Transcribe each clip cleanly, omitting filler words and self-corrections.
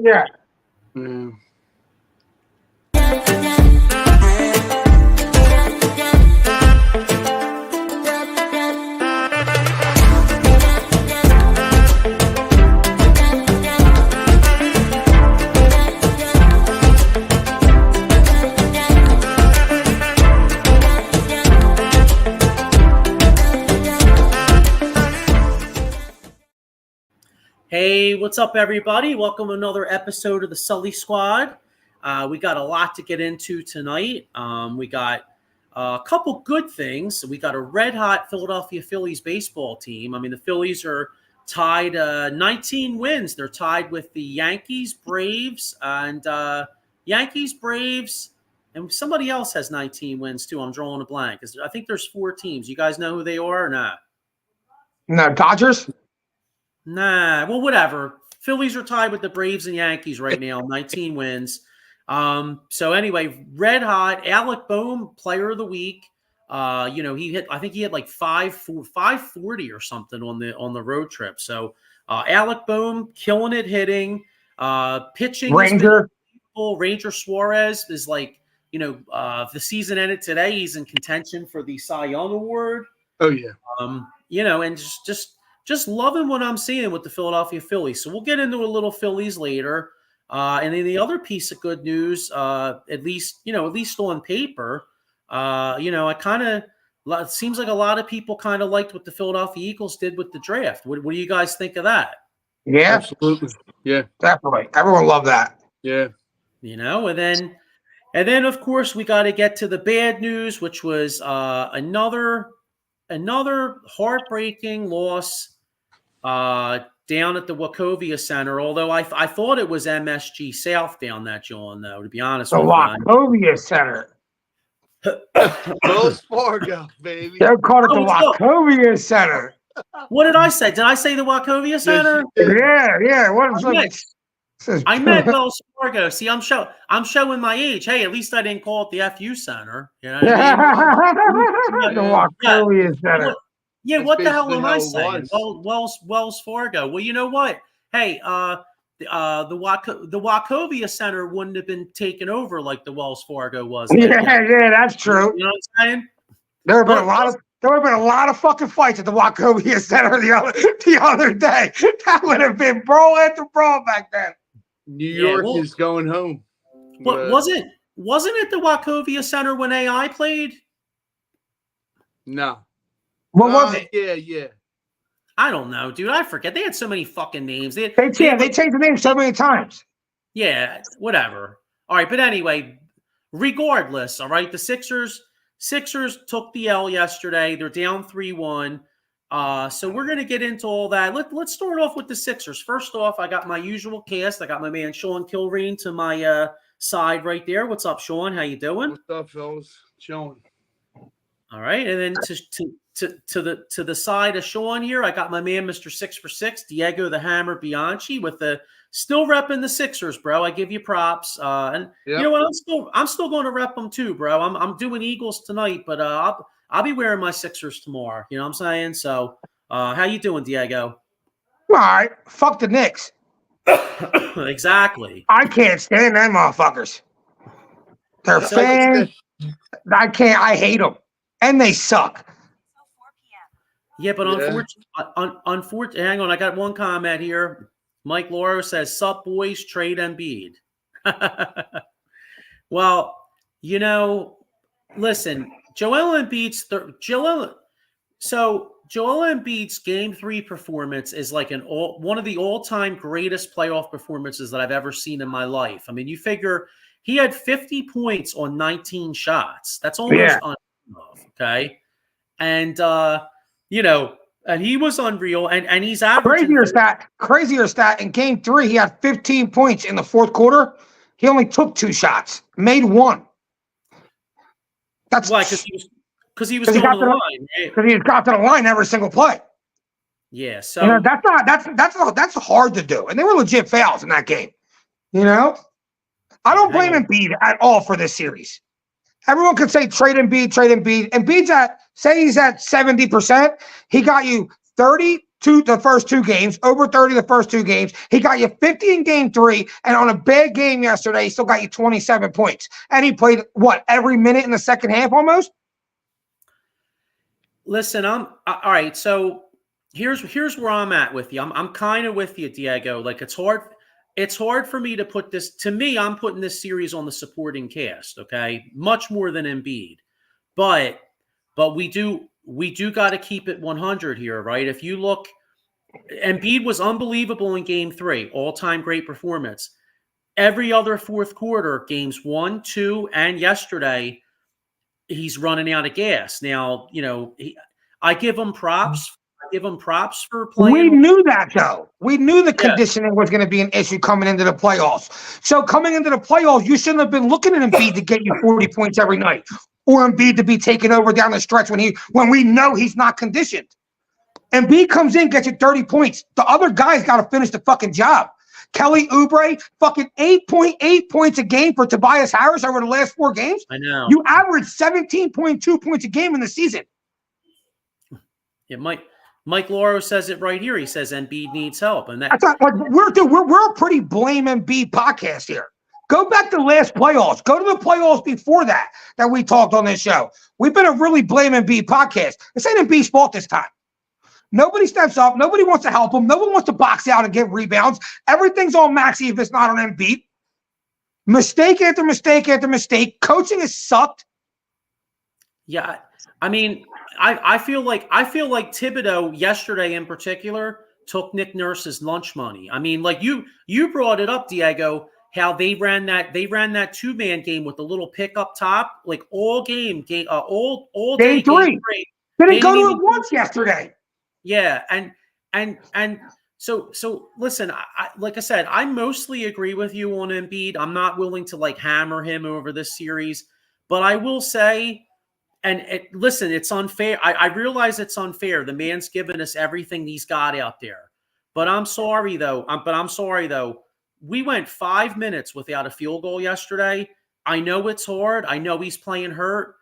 Yeah. Hey, what's up, everybody? Welcome to another episode of the Sully Squad. We got a lot to get into tonight. We got a couple good things. We got a red hot Philadelphia Phillies baseball team. I mean, the Phillies are tied 19 wins. They're tied with the Yankees, Braves, and and somebody else has 19 wins too. I'm drawing a blank. I think there's 4 teams. You guys know who they are or not? No, Dodgers? Nah, well, whatever. Phillies are tied with the Braves and Yankees right now, 19 wins. So anyway, red hot. Alec Boehm, player of the week. I think he had like 540 or something on the road trip. So Alec Boehm killing it, hitting, pitching. Ranger Suarez is like, the season ended today. He's in contention for the Cy Young Award. Oh yeah. And just loving what I'm seeing with the Philadelphia Phillies. So we'll get into a little Phillies later. And then the other piece of good news, at least on paper, it seems like a lot of people kind of liked what the Philadelphia Eagles did with the draft. What do you guys think of that? Yeah, absolutely. Yeah, definitely. Everyone loved that. Yeah. And then of course we got to get to the bad news, which was another heartbreaking loss down at the Wachovia Center, although I thought it was MSG South down that John, though, to be honest with you. The Wachovia Center. Wells Fargo, baby. They're called it the Wachovia Center. What did I say? Did I say the Wachovia Center? Yeah. I meant Wells Fargo. See, I'm showing my age. Hey, at least I didn't call it the FU Center. You know what I mean? The Wachovia Center. Yeah, what the hell am I saying? Wells Fargo. Well, you know what? Hey, the Wachovia Center wouldn't have been taken over like the Wells Fargo was. Yeah, that's true. You know what I'm saying? There would have been a lot of fucking fights at the Wachovia Center the other day. That would have been brawl after brawl back then. New York is going home. What wasn't it the Wachovia Center when AI played? No. What was it? Yeah. I don't know, dude. I forget. They had so many fucking names. They changed the name so many times. Yeah, whatever. All right, but anyway, regardless, all right, the Sixers took the L yesterday. They're down 3-1. So we're going to get into all that. Let's start off with the Sixers. First off, I got my usual cast. I got my man Sean Kilrain to my side right there. What's up, Sean? How you doing? What's up, fellas? Sean. All right, and then to the side of Sean here, I got my man Mr. 6 for 6, Diego the Hammer Bianchi, with the still repping the Sixers, bro. I give you props. You know what? I'm still going to rep them too, bro. I'm doing Eagles tonight, but I'll be wearing my Sixers tomorrow. You know what I'm saying? So, how you doing, Diego? All right. Fuck the Knicks. Exactly. I can't stand them motherfuckers. They're fans. I hate them. And they suck. Yeah, but unfortunately, hang on. I got one comment here. Mike Lauro says, "Sup, boys, trade Embiid." Well, listen, Joel Embiid's Game 3 performance is like one of the all-time greatest playoff performances that I've ever seen in my life. I mean, you figure he had 50 points on 19 shots. That's almost unheard of, okay? And and he was unreal, and he's averaging crazier stat. In Game 3, he had 15 points in the fourth quarter. He only took 2 shots, made 1. That's why, because he was going to the line. Because he got to the line every single play. Yeah, so that's hard to do, and they were legit fouls in that game. I don't blame Embiid at all for this series. Everyone could say trade Embiid. Embiid's he's at 70%. He got you 30 the first two games, over 30 the first two games. He got you 50 in game 3, and on a bad game yesterday, he still got you 27 points. And he played, every minute in the second half almost? Listen, all right, so here's where I'm at with you. I'm kind of with you, Diego. Like, it's hard for me to put this, to me, I'm putting this series on the supporting cast, okay? Much more than Embiid. But we do got to keep it 100 here, right? If you look, Embiid was unbelievable in game 3, all-time great performance. Every other fourth quarter, games 1, 2, and yesterday, he's running out of gas. Now, I give him props. For playing. We knew that, though. We knew the conditioning was going to be an issue coming into the playoffs. So coming into the playoffs, you shouldn't have been looking at Embiid to get you 40 points every night, or Embiid to be taken over down the stretch when we know he's not conditioned. Embiid comes in, gets you 30 points. The other guy's got to finish the fucking job. Kelly Oubre, fucking 8.8 points a game for Tobias Harris over the last 4 games. I know. You averaged 17.2 points a game in the season. Yeah, Mike Lauro says it right here. He says Embiid needs help, and that's not, we're a pretty blame Embiid podcast here. Go back to last playoffs. Go to the playoffs before that we talked on this show. We've been a really blame Embiid podcast. This ain't Embiid's fault this time. Nobody steps up. Nobody wants to help him. No one wants to box out and get rebounds. Everything's on Maxey if it's not on Embiid. Mistake after mistake after mistake. Coaching has sucked. Yeah, I mean, I feel like Thibodeau yesterday in particular took Nick Nurse's lunch money. I mean, like you brought it up, Diego, how they ran that 2-man game with the little pick up top, like all day. Game 3. Didn't go to it once yesterday. Yeah, and so listen, like I said, I mostly agree with you on Embiid. I'm not willing to hammer him over this series, but I will say, listen, it's unfair. I realize it's unfair. The man's given us everything he's got out there, but I'm sorry though. We went 5 minutes without a field goal yesterday. I know it's hard. I know he's playing hurt.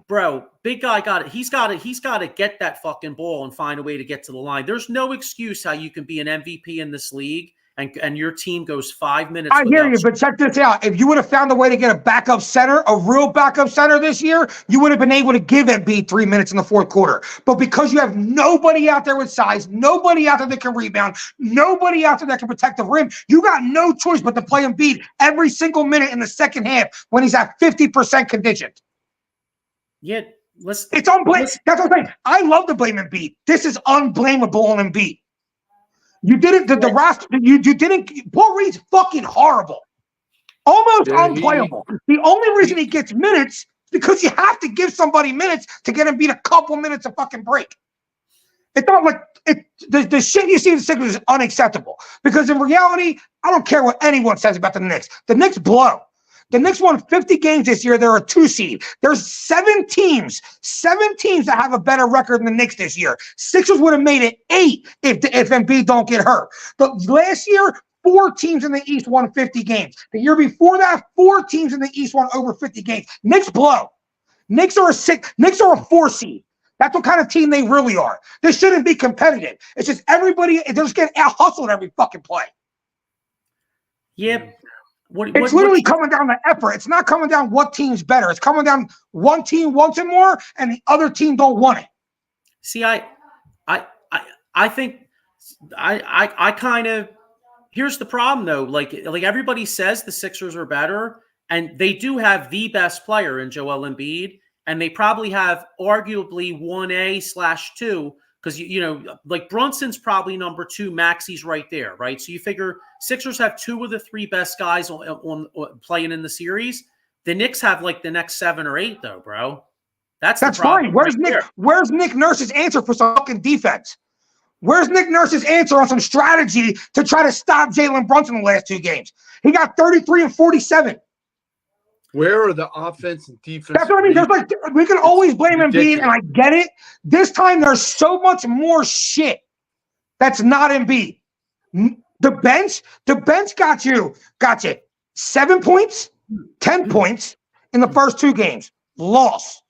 Bro, big guy got it. He's got to get that fucking ball and find a way to get to the line. There's no excuse how you can be an MVP in this league and your team goes 5 minutes. I hear you, but check this out. If you would have found a way to get a backup center, a real backup center this year, you would have been able to give Embiid 3 minutes in the fourth quarter. But because you have nobody out there with size, nobody out there that can rebound, nobody out there that can protect the rim, you got no choice but to play Embiid every single minute in the second half when he's at 50% conditioned. Yeah, it's unblamable. That's what I'm saying. I love to blame Embiid. This is unblameable on Embiid. You didn't. The roster. You didn't. Paul Reed's fucking horrible, almost unplayable. The only reason he gets minutes is because you have to give somebody minutes to get Embiid a couple minutes of fucking break. It's not like the shit you see in the Sixers is unacceptable. Because in reality, I don't care what anyone says about the Knicks. The Knicks blow. The Knicks won 50 games this year. They're a 2 seed. There's 7 teams that have a better record than the Knicks this year. Sixers would have made it 8 if Embiid don't get hurt. But last year, 4 teams in the East won 50 games. The year before that, 4 teams in the East won over 50 games. Knicks blow. Knicks are a 4 seed. That's what kind of team they really are. This shouldn't be competitive. It's just everybody, they're just getting out-hustled every fucking play. Yeah. It's literally coming down to effort. It's not coming down what team's better. It's coming down one team wants it more and the other team don't want it. See, I think I kind of, here's the problem though. Like everybody says the Sixers are better, and they do have the best player in Joel Embiid, and they probably have arguably 1A/2. Because, like Brunson's probably number 2, Maxey's right there, right? So you figure Sixers have 2 of the 3 best guys on playing in the series. The Knicks have the next 7 or 8, though, bro. That's fine. Where's Nick Nurse's answer for some fucking defense? Where's Nick Nurse's answer on some strategy to try to stop Jalen Brunson in the last 2 games? He got 33 and 47. Where are the offense and defense? That's what I mean. There's we can always blame Embiid, and I get it. This time, there's so much more shit that's not Embiid. The bench got you 7 points, 10 points in the first 2 games. Loss.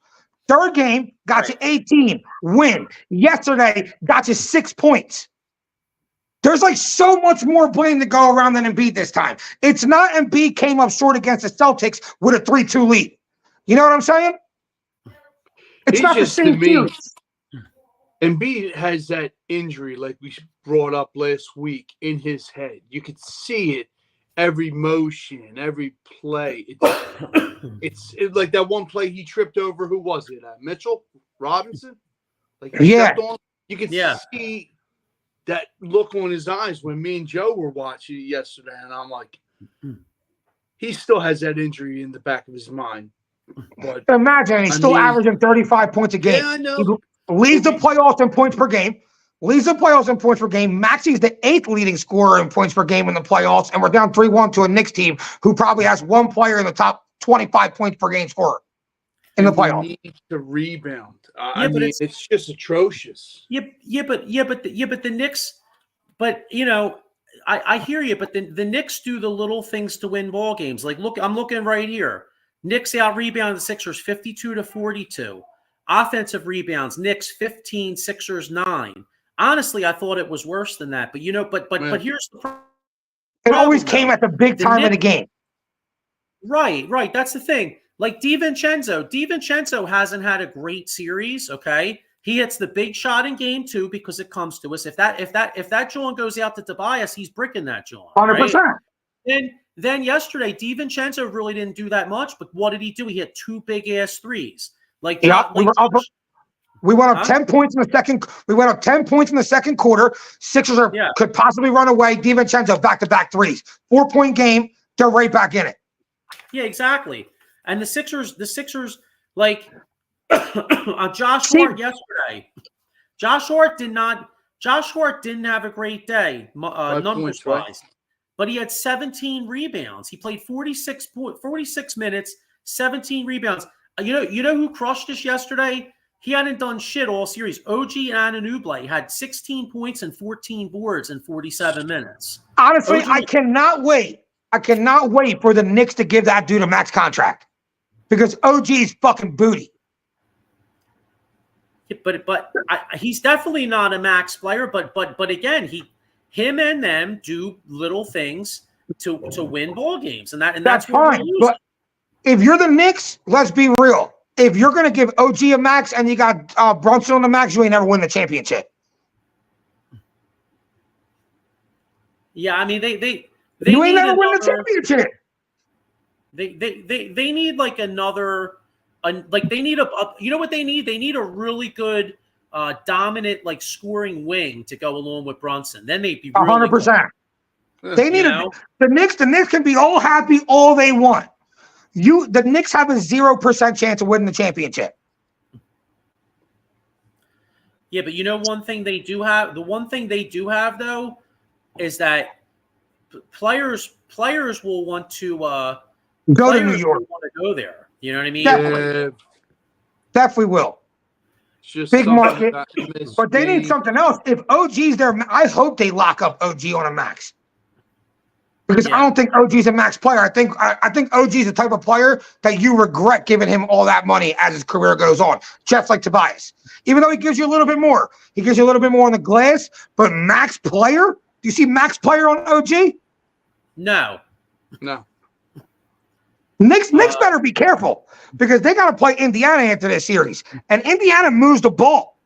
Third game, got you 18. Win. Yesterday, got you 6 points. There's like so much more blame to go around than Embiid this time. It's not Embiid came up short against the Celtics with a 3-2 lead. You know what I'm saying? It's not the same series. Embiid has that injury, like we brought up last week, in his head. You could see it, every motion, every play. It's like that one play he tripped over. Who was it? Mitchell Robinson? Like he stepped on. You could see that look on his eyes when me and Joe were watching it yesterday, and I'm like, he still has that injury in the back of his mind. But imagine he's still averaging 35 points a game. Yeah, I know. He leads the playoffs in points per game. Maxi's the 8th leading scorer in points per game in the playoffs, and we're down 3-1 to a Knicks team who probably has one player in the top 25 points per game scorer in the playoffs. We need to rebound. I mean, it's just atrocious. But the Knicks. But you know, I hear you. But the Knicks do the little things to win ball games. Like, look, I'm looking right here. Knicks out rebounded the Sixers 52-42. Offensive rebounds, Knicks 15, Sixers 9. Honestly, I thought it was worse than that. But you know, but here's the problem. It always came at the big time of the game. Right. That's the thing. Like DiVincenzo hasn't had a great series. Okay, he hits the big shot in game 2 because it comes to us. If that John goes out to Tobias, he's bricking that John. 100%. Right? And then yesterday, DiVincenzo really didn't do that much. But what did he do? He hit 2 big ass threes. We went up 10 points in the second. We went up 10 points in the second quarter. Sixers could possibly run away. DiVincenzo back-to-back threes. 4-point game. They're right back in it. Yeah, exactly. And the Sixers, like Josh Hart yesterday. Josh Hart didn't have a great day, numbers wise, but he had 17 rebounds. He played 46 minutes, 17 rebounds. You know who crushed us yesterday? He hadn't done shit all series. OG Anunoby had 16 points and 14 boards in 47 minutes. Honestly, I cannot wait. For the Knicks to give that dude a max contract because OG's fucking booty. Yeah, but he's definitely not a max player. But again, him and them do little things to win ball games, and that's fine. But if you're the Knicks, let's be real. If you're going to give OG a max and you got Brunson on the max, you ain't never win the championship. Yeah, I mean you ain't never win the championship. They need like another, like they need you know what they need? They need a really good dominant like scoring wing to go along with Brunson. Then they'd be really 100%. They need the Knicks can be all happy all they want. The Knicks have a 0% chance of winning the championship. Yeah, but you know one thing they do have. The one thing they do have though is that players will want to go to New York. Want to go there. You know what I mean? Definitely will. Just big market, but they need something else. If OG's there, I hope they lock up OG on a max. Because I don't think OG's a max player. I think OG's the type of player that you regret giving him all that money as his career goes on. Just like Tobias. Even though he gives you a little bit more. He gives you a little bit more on the glass. But max player? Do you see max player on OG? No. Knicks better be careful. Because they got to play Indiana into this series. And Indiana moves the ball.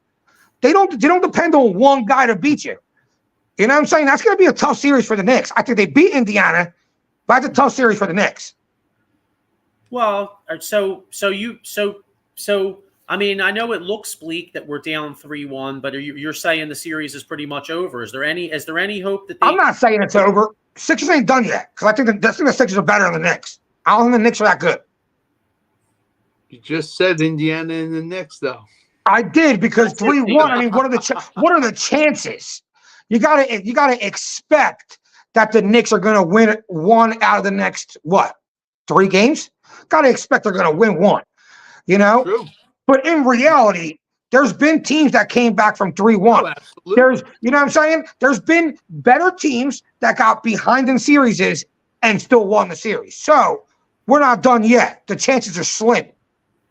They don't depend on one guy to beat you. You know what I'm saying? That's going to be a tough series for the Knicks. I think they beat Indiana, but that's a tough series for the Knicks. Well, so I mean, I know it looks bleak that we're down 3-1, but you're saying the series is pretty much over. Is there any hope that I'm not saying it's over. Sixers ain't done yet because I think the Sixers are better than the Knicks. I don't think the Knicks are that good. You just said Indiana and the Knicks, though. I did because 3-1. I mean, what are the chances? You gotta expect that the Knicks are gonna win one out of the next 3 games. Gotta expect they're gonna win one. You know, True. But in reality, there's been teams that came back from 3-1. You know what I'm saying? There's been better teams that got behind in series and still won the series. So we're not done yet. The chances are slim.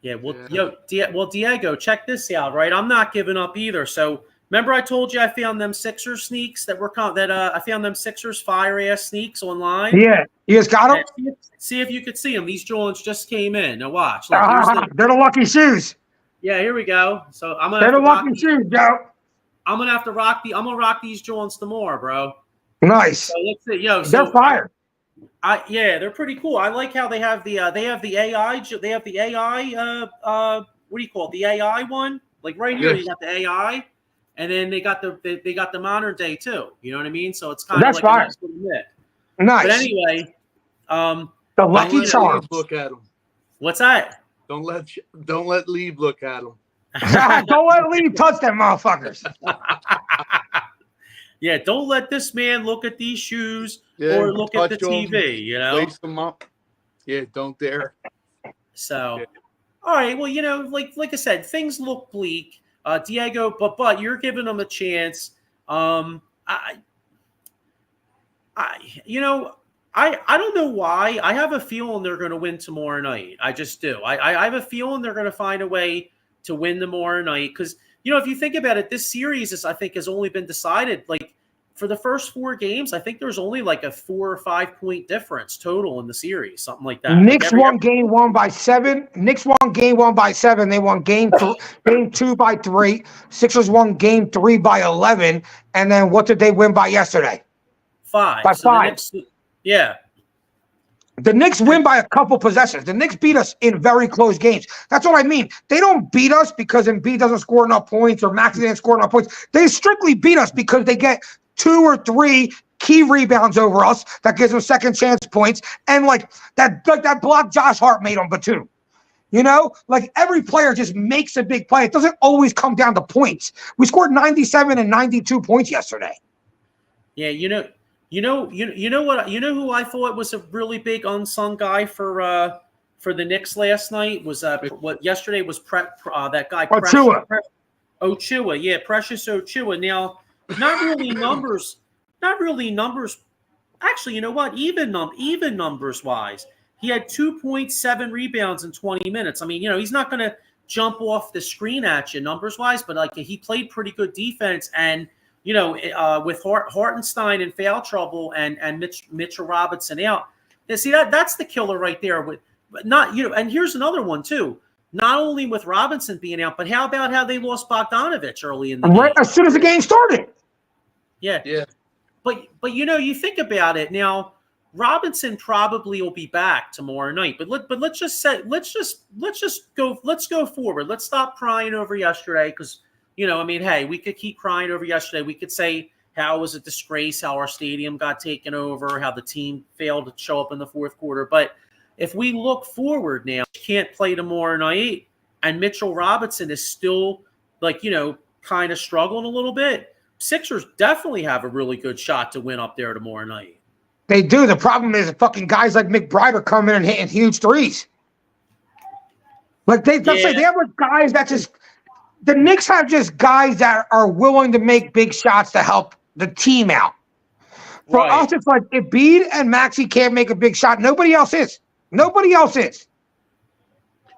Yeah, well, Diego, check this out, right? I'm not giving up either. So remember, I told you I found them Sixers sneaks I found them Sixers fire ass sneaks online. Yeah, you guys got them. See if you could see them. These joints just came in. Now watch. Look, here's They're the lucky shoes. Yeah, here we go. So I'm gonna. They're the lucky shoes, Joe. I'm gonna have to rock I'm gonna rock these joints tomorrow, bro. Nice. So let's see. Yo, they're fire. Yeah, they're pretty cool. I like how they have the AI. They have the AI. What do you call it? The AI one? Like right here, you got the AI, and then they got the modern day too. You know what I mean? So it's kind of like fire. A nice little bit. Nice. But anyway, the lucky charms. Look at them. What's that? Don't let Lieb look at them. Don't let Lieb touch them motherfuckers. Yeah, don't let this man look at these shoes or look at the TV, you know? Lace them up. Yeah, don't dare. So, all right, well, like I said, things look bleak. Diego, but you're giving them a chance. I don't know why. I have a feeling they're going to win tomorrow night. I just do. I have a feeling they're going to find a way to win tomorrow night because, if you think about it, this series has only been decided like for the first 4 games. I think there's only like a 4 or 5 point difference total in the series, something like that. Knicks won game 1 by 7. Knicks won game 1 by 7. They won game 2 by 3. Sixers won game 3 by 11. And then what did they win by yesterday? 5. By 5. Yeah. The Knicks win by a couple possessions. The Knicks beat us in very close games. That's what I mean. They don't beat us because Embiid doesn't score enough points or Maxey didn't score enough points. They strictly beat us because they get 2 or 3 key rebounds over us that gives them second chance points. And like that block Josh Hart made on Batum. Like every player just makes a big play. It doesn't always come down to points. We scored 97 and 92 points yesterday. Yeah, you know who I thought was a really big unsung guy for the Knicks last night was what yesterday was that guy Ochoa. Yeah, Precious Ochoa. Now, not really numbers. Actually, you know what? Even numbers wise, he had 2.7 rebounds in 20 minutes. I mean, he's not going to jump off the screen at you numbers wise, but like he played pretty good defense and. With Hartenstein in foul trouble and Mitchell Robinson out, see that's the killer right there. And here's another one too. Not only with Robinson being out, but how about how they lost Bogdanovich early in the game? As soon as the game started. Yeah. But you think about it now. Robinson probably will be back tomorrow night. But let's go forward. Let's stop crying over yesterday because. Hey, we could keep crying over yesterday. We could say how it was a disgrace, how our stadium got taken over, how the team failed to show up in the fourth quarter. But if we look forward now, can't play tomorrow night, and Mitchell Robinson is still kind of struggling a little bit, Sixers definitely have a really good shot to win up there tomorrow night. They do. The problem is fucking guys like McBride are coming and hitting huge threes. Like they have like guys that just. The Knicks have just guys that are willing to make big shots to help the team out. For us, it's like if Embiid and Maxey can't make a big shot, nobody else is.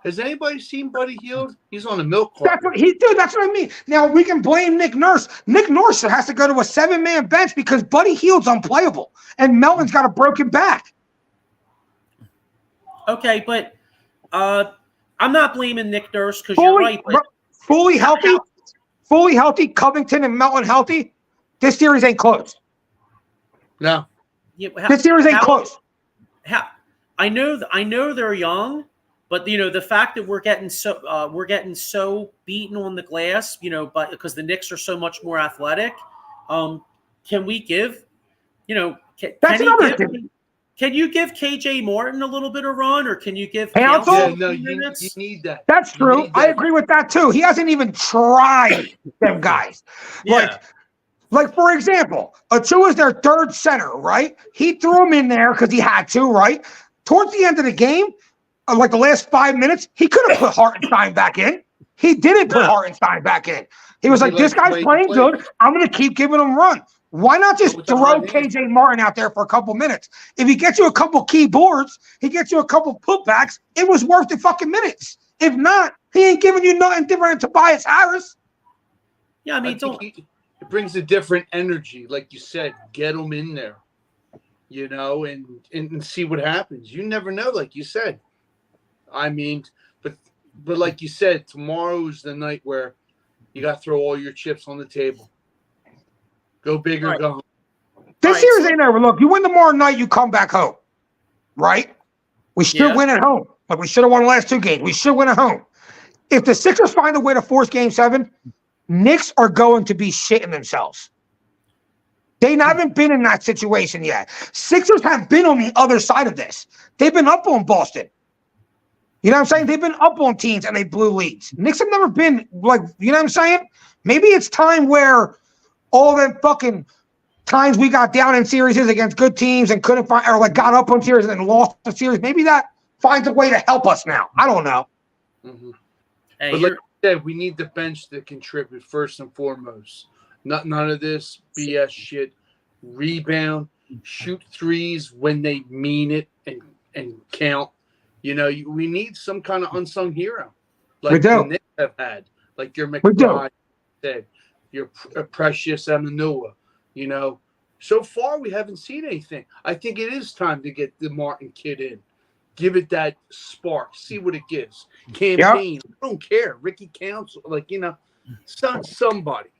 Has anybody seen Buddy Hield? He's on a milk carton. That's what I mean. Now, we can blame Nick Nurse. Nick Nurse has to go to a 7-man bench because Buddy Hield's unplayable, and Melton's got a broken back. Okay, but I'm not blaming Nick Nurse because you're right. But fully healthy, Covington and Melton healthy, this series ain't close. No. Yeah, this series ain't close. I know they're young, but the fact that we're getting so beaten on the glass, but because the Knicks are so much more athletic, can we give, Can you give KJ Martin a little bit of run, or can you give minutes? You need that. That's true. I agree with that too. He hasn't even tried them guys. Yeah. Like for example, Achiuwa's their third center, right? He threw him in there because he had to, right? Towards the end of the game, like the last 5 minutes, he could have put Hartenstein back in. He didn't put Hartenstein back in. He was like, this guy's playing good. I'm going to keep giving him run. Why not just throw KJ Martin out there for a couple minutes? If he gets you a couple key boards, he gets you a couple putbacks, it was worth the fucking minutes. If not, he ain't giving you nothing different than Tobias Harris. Yeah, I mean, it brings a different energy, like you said. Get him in there, and see what happens. You never know, like you said. I mean, but like you said, tomorrow's the night where you got to throw all your chips on the table. Go big or go home. This series ain't over. Look, you win tomorrow night, you come back home, right? We should win at home. Like we should have won the last 2 games. We should win at home. If the Sixers find a way to force Game 7, Knicks are going to be shitting themselves. They haven't been in that situation yet. Sixers have been on the other side of this. They've been up on Boston. You know what I'm saying? They've been up on teams and they blew leads. Knicks have never been like, you know what I'm saying? Maybe it's time where all them fucking times we got down in series against good teams and couldn't find, or like got up on series and then lost the series. Maybe that finds a way to help us now. I don't know. Mm-hmm. Hey, but like I said, we need the bench to contribute first and foremost. None of this BS shit. Rebound, shoot threes when they mean it and count. We need some kind of unsung hero, like the Knicks have had, like your McBride said, your Precious Amanua. So far we haven't seen anything. I think it is time to get the Martin kid in. Give it that spark. See what it gives. Campaign. Yep. I don't care. Ricky Council. Somebody,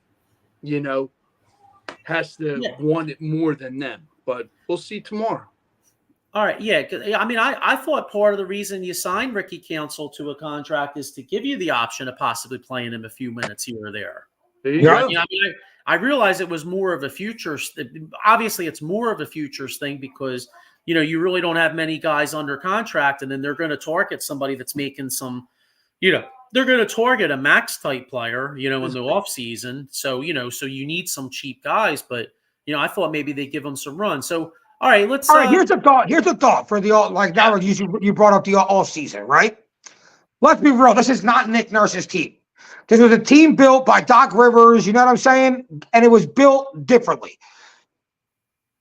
has to want it more than them. But we'll see tomorrow. All right. Yeah. I mean, I thought part of the reason you signed Ricky Council to a contract is to give you the option of possibly playing him a few minutes here or there. I realize it was more of a futures. Obviously, it's more of a futures thing because you really don't have many guys under contract, and then they're going to target somebody that's making some, they're going to target a max type player, in the off season. So so you need some cheap guys, but I thought maybe they give them some run. So all right, let's. All right, here's a thought. Here's a thought for the now you brought up the off season, right? Let's be real. This is not Nick Nurse's team. This was a team built by Doc Rivers. You know what I'm saying? And it was built differently.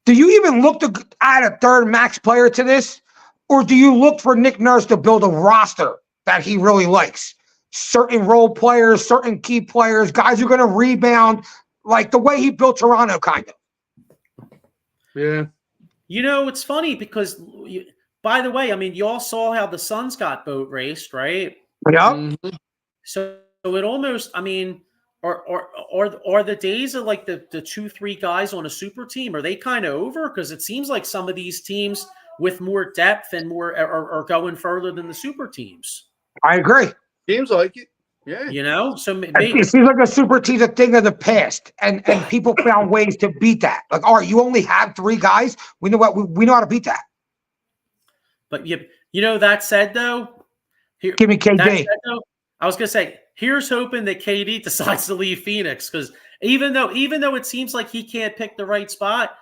Do you even look to add a third max player to this? Or do you look for Nick Nurse to build a roster that he really likes? Certain role players, certain key players, guys who are going to rebound, like the way he built Toronto, kind of. Yeah. It's funny because, by the way, I mean, you all saw how the Suns got boat raced, right? Yeah. Mm-hmm. So it almost, I mean, are the days of like the 2-3 guys on a super team, are they kind of over? Because it seems like some of these teams with more depth and more are going further than the super teams. I agree. Seems like it. Yeah. So maybe it seems like a super team's a thing of the past, and people found ways to beat that. Like, all right, you only have 3 guys. We know we know how to beat that. But that said though, give me KD. I was gonna say, here's hoping that KD decides to leave Phoenix, because even though it seems like he can't pick the right spot,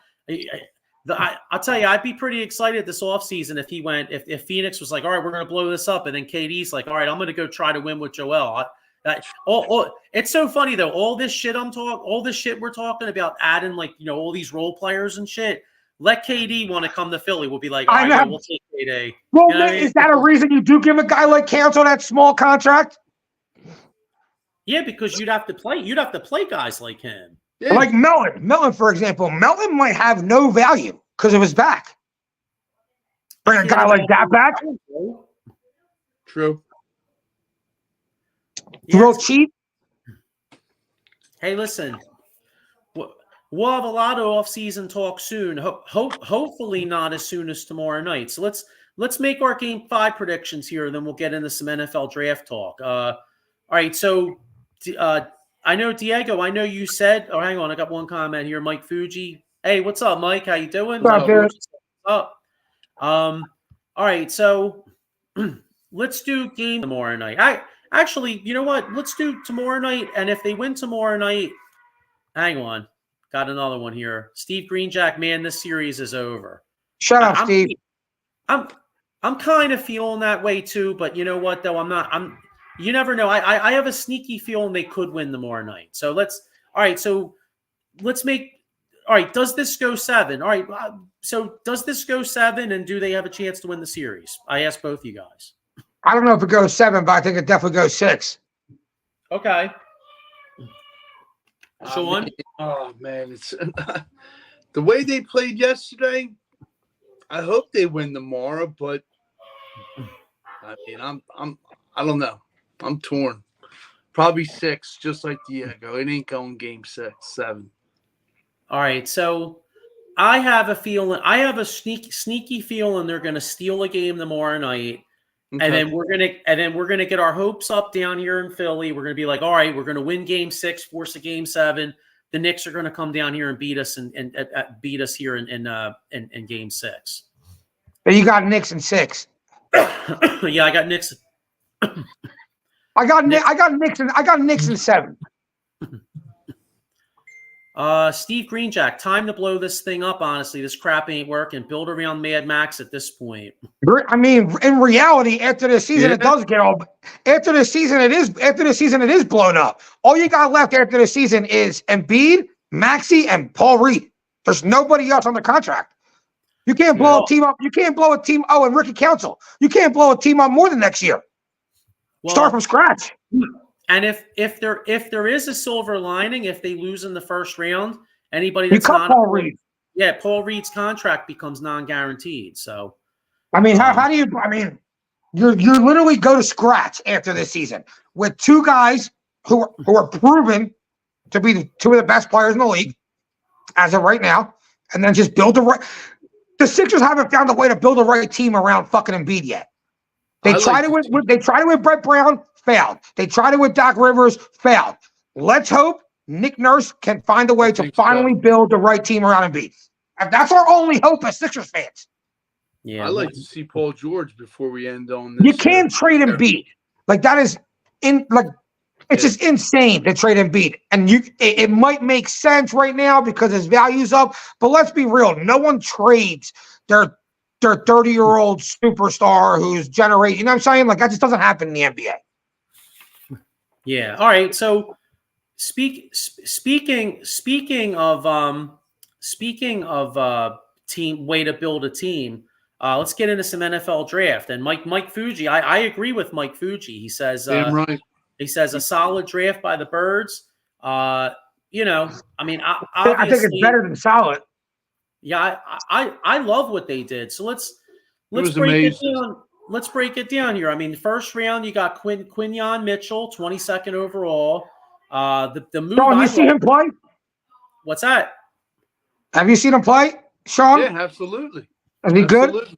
I'll tell you, I'd be pretty excited this offseason if Phoenix was like, all right, we're going to blow this up, and then KD's like, all right, I'm going to go try to win with Joel. It's so funny though. All this shit we're talking about adding all these role players and shit. Let KD want to come to Philly. We'll be like, all right, we'll take KD. Well, is that a reason you do give a guy like Council that small contract? Yeah, because you'd have to play guys like him. Yeah. Like Melton, for example. Melton might have no value because of his back. Bring a guy like that back. True. Real cheap. Hey, listen. We'll have a lot of off-season talk soon. Hopefully not as soon as tomorrow night. So let's make our Game 5 predictions here, and then we'll get into some NFL draft talk. All right, so I know, Diego, I know you said – oh, hang on. I got one comment here. Mike Fuji. Hey, what's up, Mike? How you doing? What's up? All right, so let's do game tomorrow night. Actually, you know what? Let's do tomorrow night, and if they win tomorrow night – hang on. Got another one here. Steve Greenjack, man, this series is over. Shut up, Steve. I'm kind of feeling that way too, but you know what though? You never know. I have a sneaky feeling they could win tomorrow night. So let's make. All right, does this go 7? All right, so does this go 7, and do they have a chance to win the series? I ask both you guys. I don't know if it goes 7, but I think it definitely goes 6. Okay. Sean? Oh man, it's the way they played yesterday. I hope they win tomorrow, but I mean, I don't know. I'm torn. Probably 6, just like Diego. It ain't going game 6, 7. All right, so I have a feeling. I have a sneaky feeling they're going to steal a game tomorrow night, Okay. and then we're gonna get our hopes up down here in Philly. We're going to be like, all right, we're going to win game 6, force a game 7. The Knicks are going to come down here and beat us and beat us here in game 6. You got Knicks in 6. Yeah, I got Knicks. I got Knicks in 7. Steve Greenjack, time to blow this thing up. Honestly, this crap ain't working. Build around Mad Max at this point. I mean, in reality, after the season, it does get all. After the season, it is blown up. All you got left after the season is Embiid, Maxey, and Paul Reed. There's nobody else on the contract. You can't blow a team up. You can't blow a team. Oh, and Ricky Council. You can't blow a team up more than next year. Start from scratch. And if there is a silver lining, if they lose in the first round, anybody that's not Paul Reed. Yeah, Paul Reed's contract becomes non-guaranteed. So, I mean, how do you? I mean, you're literally go to scratch after this season with 2 guys who are proven to be 2 of the best players in the league as of right now, and then just build the right. The Sixers haven't found a way to build the right team around fucking Embiid yet. They tried it with Brett Brown, failed. They tried it with Doc Rivers, failed. Let's hope Nick Nurse can find a way to finally build the right team around Embiid. And that's our only hope as Sixers fans. Yeah, I like to see Paul George before we end on this. You can't trade Embiid. Like that is it's just insane to trade Embiid. And it might make sense right now because his value's up. But let's be real, no one trades their 30-year-old superstar who's generating. You know what I'm saying? Like that just doesn't happen in the NBA. Yeah. All right. So speaking of team way to build a team, let's get into some NFL draft. And Mike Fuji, I agree with Mike Fuji. He says right. He says a solid draft by the Birds. I mean, I think it's better than solid. Yeah, I love what they did. So let's break it down. Let's break it down here. I mean, the first round you got Quinyon Mitchell, 22nd overall. The move. Sean, you see him play? What's that? Have you seen him play, Sean? Yeah, absolutely. Is he good?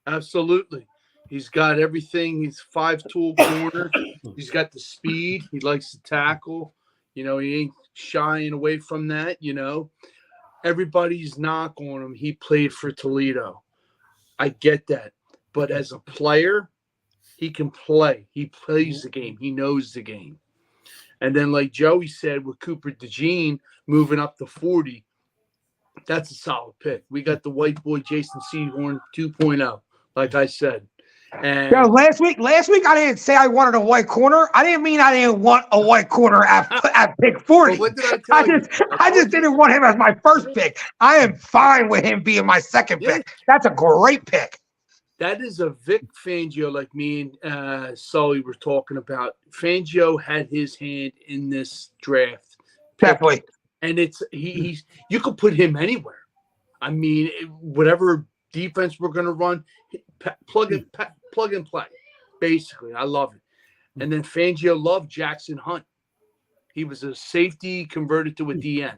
Absolutely. He's got everything. He's 5-tool corner. He's got the speed. He likes to tackle. He ain't shying away from that. Everybody's knock on him. He played for Toledo. I get that. But as a player, he can play. He plays the game. He knows the game. And then, like Joey said, with Cooper DeJean moving up to 40, that's a solid pick. We got the white boy Jason Sehorn 2.0, like I said. And last week I didn't say I wanted a white corner. I didn't mean I didn't want a white corner at pick 40. What did I tell you? I just didn't want him as my first pick. I am fine with him being my second pick. That's a great pick. That is a Vic Fangio, like me and Sully were talking about. Fangio had his hand in this draft. Definitely. And he's you could put him anywhere. I mean, whatever defense we're going to run, plug and play. Basically, I love it. And then Fangio loved Jackson Hunt. He was a safety converted to a DN.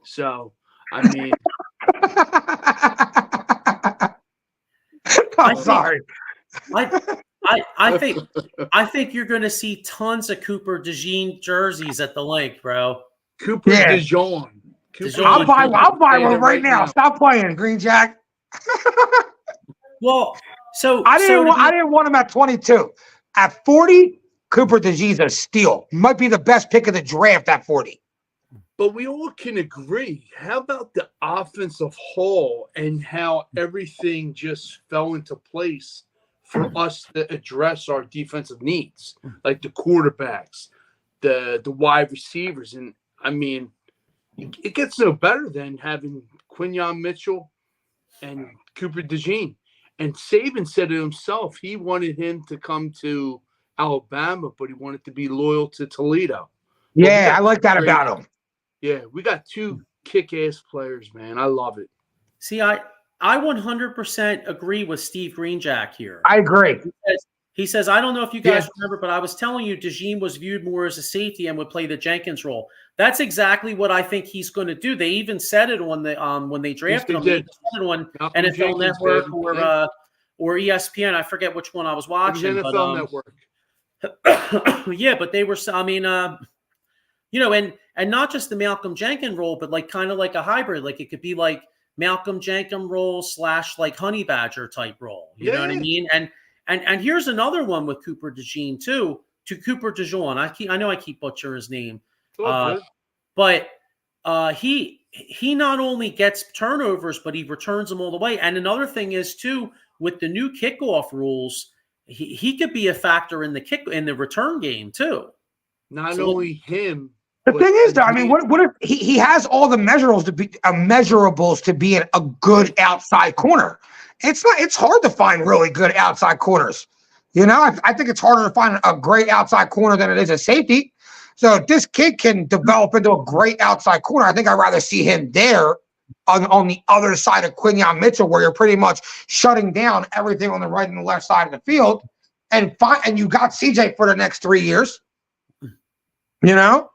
So, I mean, I'm sorry. I think you're going to see tons of Cooper DeJean jerseys at the link, bro. Cooper DeJean. I'll buy one right now. Stop playing, Green Jack. Well, so I didn't want him at 22. At 40, Cooper DeJean's a steal. Might be the best pick of the draft at 40. But we all can agree. How about the offensive whole and how everything just fell into place for us to address our defensive needs, like the quarterbacks, the wide receivers. And, I mean, it gets no better than having Quinyon Mitchell and Cooper DeJean. And Saban said it himself. He wanted him to come to Alabama, but he wanted to be loyal to Toledo. Yeah, I like that about him. Yeah, we got two kick-ass players, man. I love it. See, I 100% agree with Steve Greenjack here. I agree. He says, I don't know if you guys remember, but I was telling you DeJean was viewed more as a safety and would play the Jenkins role. That's exactly what I think he's going to do. They even said it on the when they drafted him. They said it on NFL Jenkins, Network or ESPN. I forget which one I was watching. NFL Network. Yeah, but they were. I mean, and not just the Malcolm Jenkins role, but like kind of like a hybrid. Like it could be like Malcolm Jenkins role / like Honey Badger type role. You know what I mean? And here's another one with Cooper DeJean too. To Cooper DeJean, I know I keep butchering his name, but he not only gets turnovers, but he returns them all the way. And another thing is too, with the new kickoff rules, he could be a factor in the return game too. Not only him. The thing is, though, I mean, what if he has all the measurables to be a good outside corner? It's hard to find really good outside corners. You know, I think it's harder to find a great outside corner than it is a safety. So if this kid can develop into a great outside corner, I think I'd rather see him there on the other side of Quinyon Mitchell, where you're pretty much shutting down everything on the right and the left side of the field, and you got CJ for the next 3 years. You know,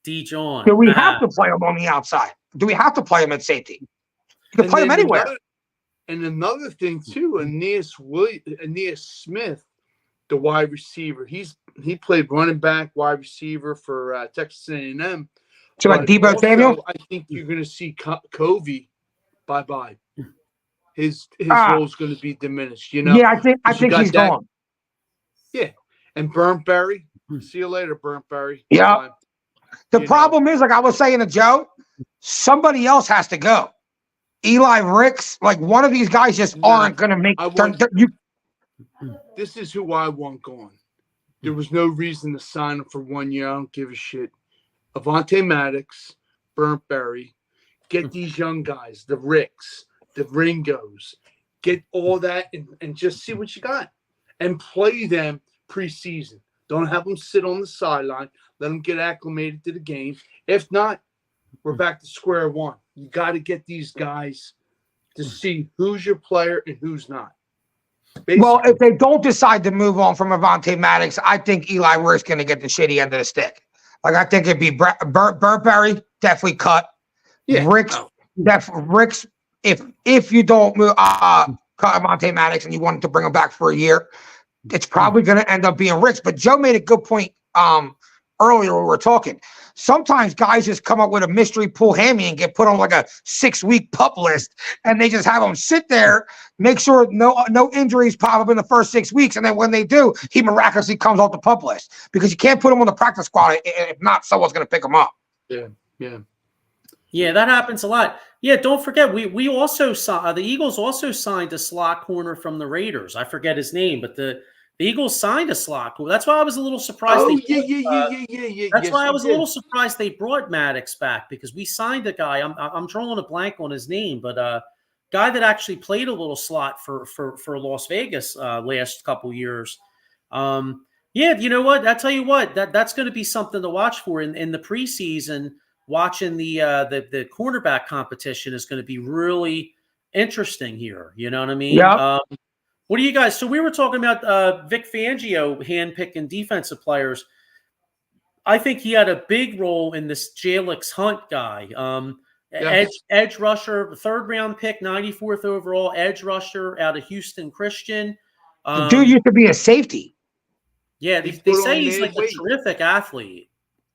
DeJean. Do we have to play him on the outside? Do we have to play him at safety? You can play him anywhere. Another thing too, Aeneas Smith, the wide receiver. He played running back, wide receiver for Texas A&M. So like Debo Samuel? I think you're going to see Covey. Bye. His role is going to be diminished. You know. Yeah, I think he's gone. Yeah, and Burntberry. See you later, Burntberry. Yeah. The problem is, like I was saying to Joe, somebody else has to go. Eli Ricks, like one of these guys just aren't going to make. This is who I want gone. There was no reason to sign him for 1 year. I don't give a shit. Avonte Maddox, Burntberry, get these young guys, the Ricks, the Ringos, get all that and just see what you got and play them preseason. Don't have them sit on the sideline. Let them get acclimated to the game. If not, we're back to square one. You got to get these guys to see who's your player and who's not. Basically. Well, if they don't decide to move on from Avonte Maddox, I think Eli Rick's going to get the shitty end of the stick. Like I think it'd be Burntberry definitely cut. Yeah, Ricks. If you don't move cut Avonte Maddox and you wanted to bring him back for a year, it's probably going to end up being Ricks. But Joe made a good point earlier when we were talking. Sometimes guys just come up with a mystery pull hammy and get put on like a 6-week pup list, and they just have them sit there, make sure no injuries pop up in the first 6 weeks, and then when they do, he miraculously comes off the pup list because you can't put him on the practice squad. If not, someone's going to pick him up. Yeah, that happens a lot. Yeah, don't forget we also saw the Eagles also signed a slot corner from the Raiders. I forget his name, but the Eagles signed a slot corner. That's why I was a little surprised. That's why I was a little surprised they brought Maddox back because we signed a guy. I'm drawing a blank on his name, but guy that actually played a little slot for Las Vegas last couple years. Yeah, you know what? I tell you what, that's going to be something to watch for in the preseason. Watching the cornerback competition is going to be really interesting here. You know what I mean? Yeah. What do you guys? So we were talking about Vic Fangio handpicking defensive players. I think he had a big role in this Jalix Hunt guy. Edge rusher, 3rd round pick, 94th overall, edge rusher out of Houston Christian. The dude used to be a safety. Yeah, they say he's like a terrific athlete.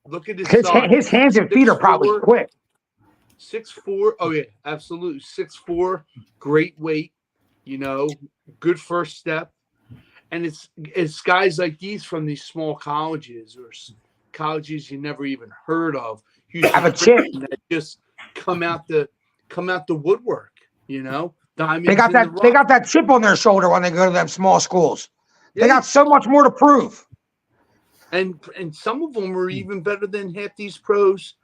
Look at his hands and feet are probably quick. 6'4". Oh yeah, absolutely 6'4". Great weight. You know, good first step. And it's guys like these from these small colleges or colleges you never even heard of. Have a chip that just come out the woodwork. You know, they got that chip on their shoulder when they go to them small schools. Yeah. They got so much more to prove. And some of them are even better than half these pros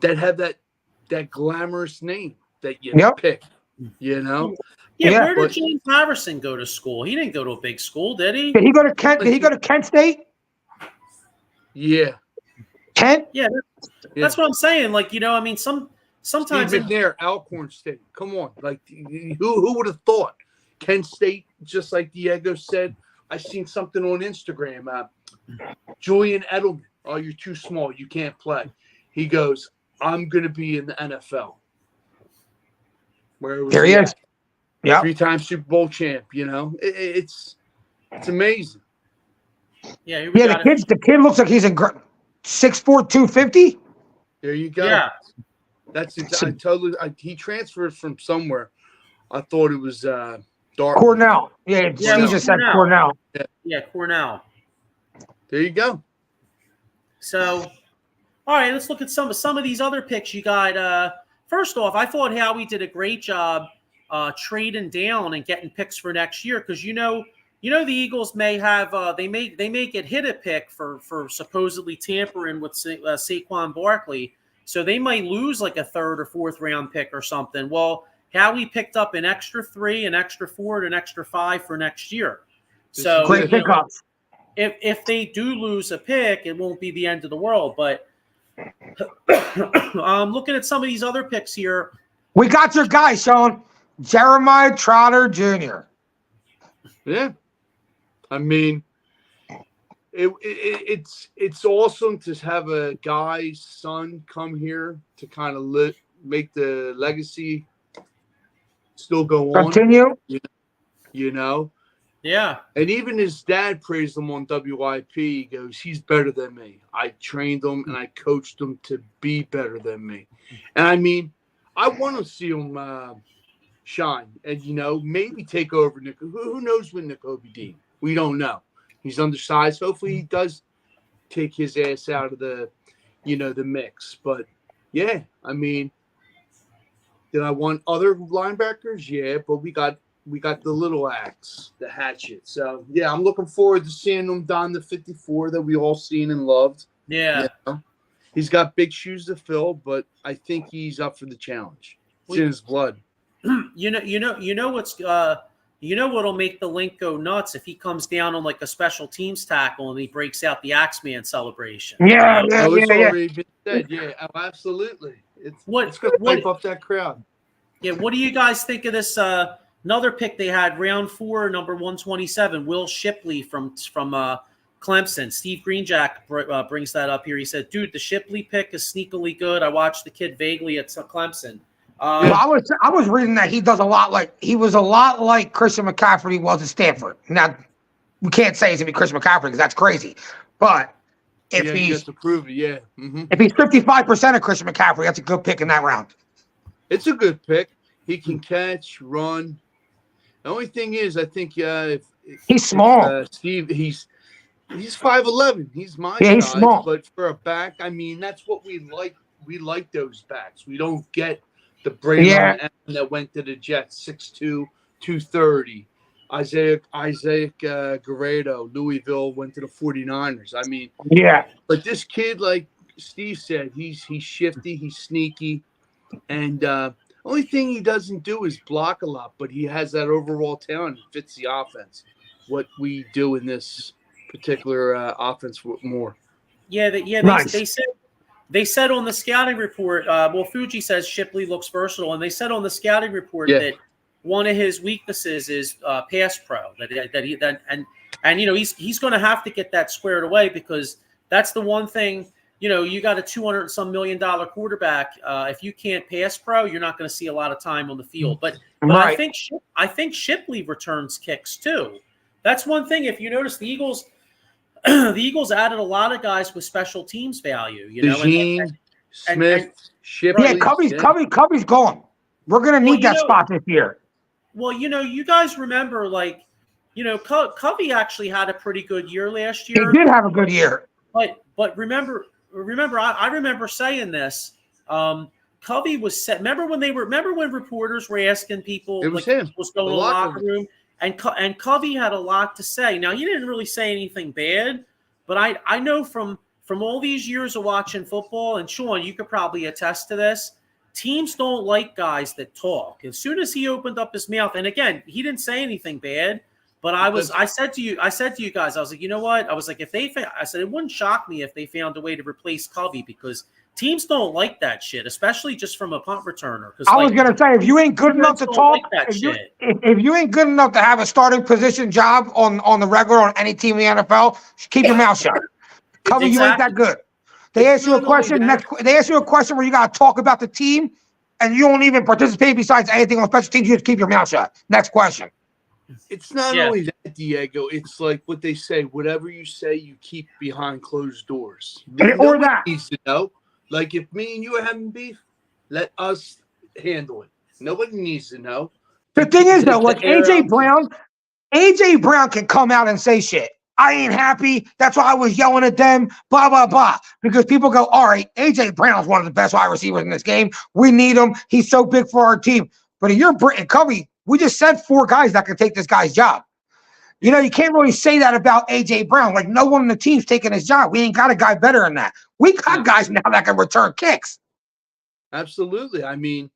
that have that glamorous name that you pick. You know, Yeah, where did James Harrison go to school? He didn't go to a big school, did he? Did he go to Kent? Did he go to Kent State? Yeah. Kent? Yeah, that's what I'm saying. Like, I mean, sometimes Steve McNair, Alcorn State. Come on, like who would have thought? Kent State, just like Diego said. I seen something on Instagram. Julian Edelman. Oh, you're too small. You can't play. He goes, I'm going to be in the NFL. Where was There he is. Yeah. 3-time Super Bowl champ. It's amazing. Yeah. The kid looks like he's in 6'4", 250. There you go. Yeah. That's he transferred from somewhere. I thought it was Dartmouth. Cornell. Yeah, Steve just said Cornell. Yeah, Cornell. There you go. So, all right, let's look at some of these other picks you got. First off, I thought Howie did a great job trading down and getting picks for next year because the Eagles may have they may get hit a pick for supposedly tampering with Saquon Barkley, so they might lose like a 3rd or 4th round pick or something. Well, Howie picked up an extra 3, an extra 4, and an extra 5 for next year. So great pickups. If they do lose a pick, it won't be the end of the world. But looking at some of these other picks here, we got your guy, Sean. Jeremiah Trotter Jr. Yeah, I mean, it's awesome to have a guy's son come here to kind of make the legacy still go on. Continue. Yeah. And even his dad praised him on WIP. He goes, he's better than me. I trained him and I coached him to be better than me. And I mean, I want to see him shine and, maybe take over Nick. Who knows with Nakobe Dean? We don't know. He's undersized. Hopefully he does take his ass out of the mix. But, yeah, I mean, did I want other linebackers? Yeah, but we got the little axe, the hatchet. So, yeah, I'm looking forward to seeing him don the 54 that we all seen and loved. Yeah. He's got big shoes to fill, but I think he's up for the challenge. It's in his blood. What'll make the link go nuts if he comes down on like a special teams tackle and he breaks out the Axeman celebration. Yeah. It's already been said. Yeah, absolutely. It's going to hype up that crowd. Yeah, what do you guys think of this? Another pick they had, round 4, number 127, Will Shipley from Clemson. Steve Greenjack brings that up here. He said, dude, the Shipley pick is sneakily good. I watched the kid vaguely at Clemson. I was reading that he was a lot like Christian McCaffrey was at Stanford. Now, we can't say he's going to be Christian McCaffrey because that's crazy. But if he has to prove it, Mm-hmm. If he's 55% of Christian McCaffrey, that's a good pick in that round. It's a good pick. He can catch, run. The only thing is, I think he's small. Steve, he's 5'11". He's my he's size, small. But for a back, I mean, that's what we like. We like those backs. We don't get the Braylon Allen that went to the Jets, 6'2", 230. Isaac Guerrero, Louisville, went to the 49ers. I mean, but this kid, like Steve said, he's shifty, he's sneaky, and only thing he doesn't do is block a lot, but he has that overall talent. He fits the offense. What we do in this particular offense more. They said on the scouting report. Fuji says Shipley looks versatile, and they said on the scouting report that one of his weaknesses is pass pro. He's going to have to get that squared away because that's the one thing. You got a $200-some million quarterback. If you can't pass pro, you're not going to see a lot of time on the field. But I think Shipley returns kicks too. That's one thing. If you notice, the Eagles added a lot of guys with special teams value. Smith, Shipley. Yeah, Covey's gone. We're going to need that spot this year. Well, you guys remember, Covey actually had a pretty good year last year. He did have a good year. But remember, I remember saying this. Covey was set. Remember when reporters were asking people was him. What was going on in the locker room, and Covey had a lot to say. Now he didn't really say anything bad, but I know from all these years of watching football, and Sean, you could probably attest to this. teams don't like guys that talk. As soon as he opened up his mouth, and again, he didn't say anything bad, but I said to you guys, I was like, you know what? I was like, I said it wouldn't shock me if they found a way to replace Covey, because teams don't like that shit, especially just from a punt returner. I was gonna say, if you ain't good enough to talk, if you ain't good enough to have a starting position job on the regular on any team in the NFL, keep your mouth shut. Covey, you ain't that good. They ask you a question. They ask you a question where you got to talk about the team, and you don't even participate besides anything on special teams. You just keep your mouth shut. Next question. It's not only that, Diego. It's like what they say. Whatever you say, you keep behind closed doors. Or that needs to know. Like if me and you are having beef, let us handle it. Nobody needs to know. The thing is, though, like AJ Brown can come out and say shit. I ain't happy. That's why I was yelling at them, blah, blah, blah. Because people go, all right, A.J. Brown's one of the best wide receivers in this game. We need him. He's so big for our team. But if you're Britton Covey, we just said 4 guys that can take this guy's job. You know, you can't really say that about A.J. Brown. Like, no one in the team's taking his job. We ain't got a guy better than that. We got guys now that can return kicks. Absolutely. I mean,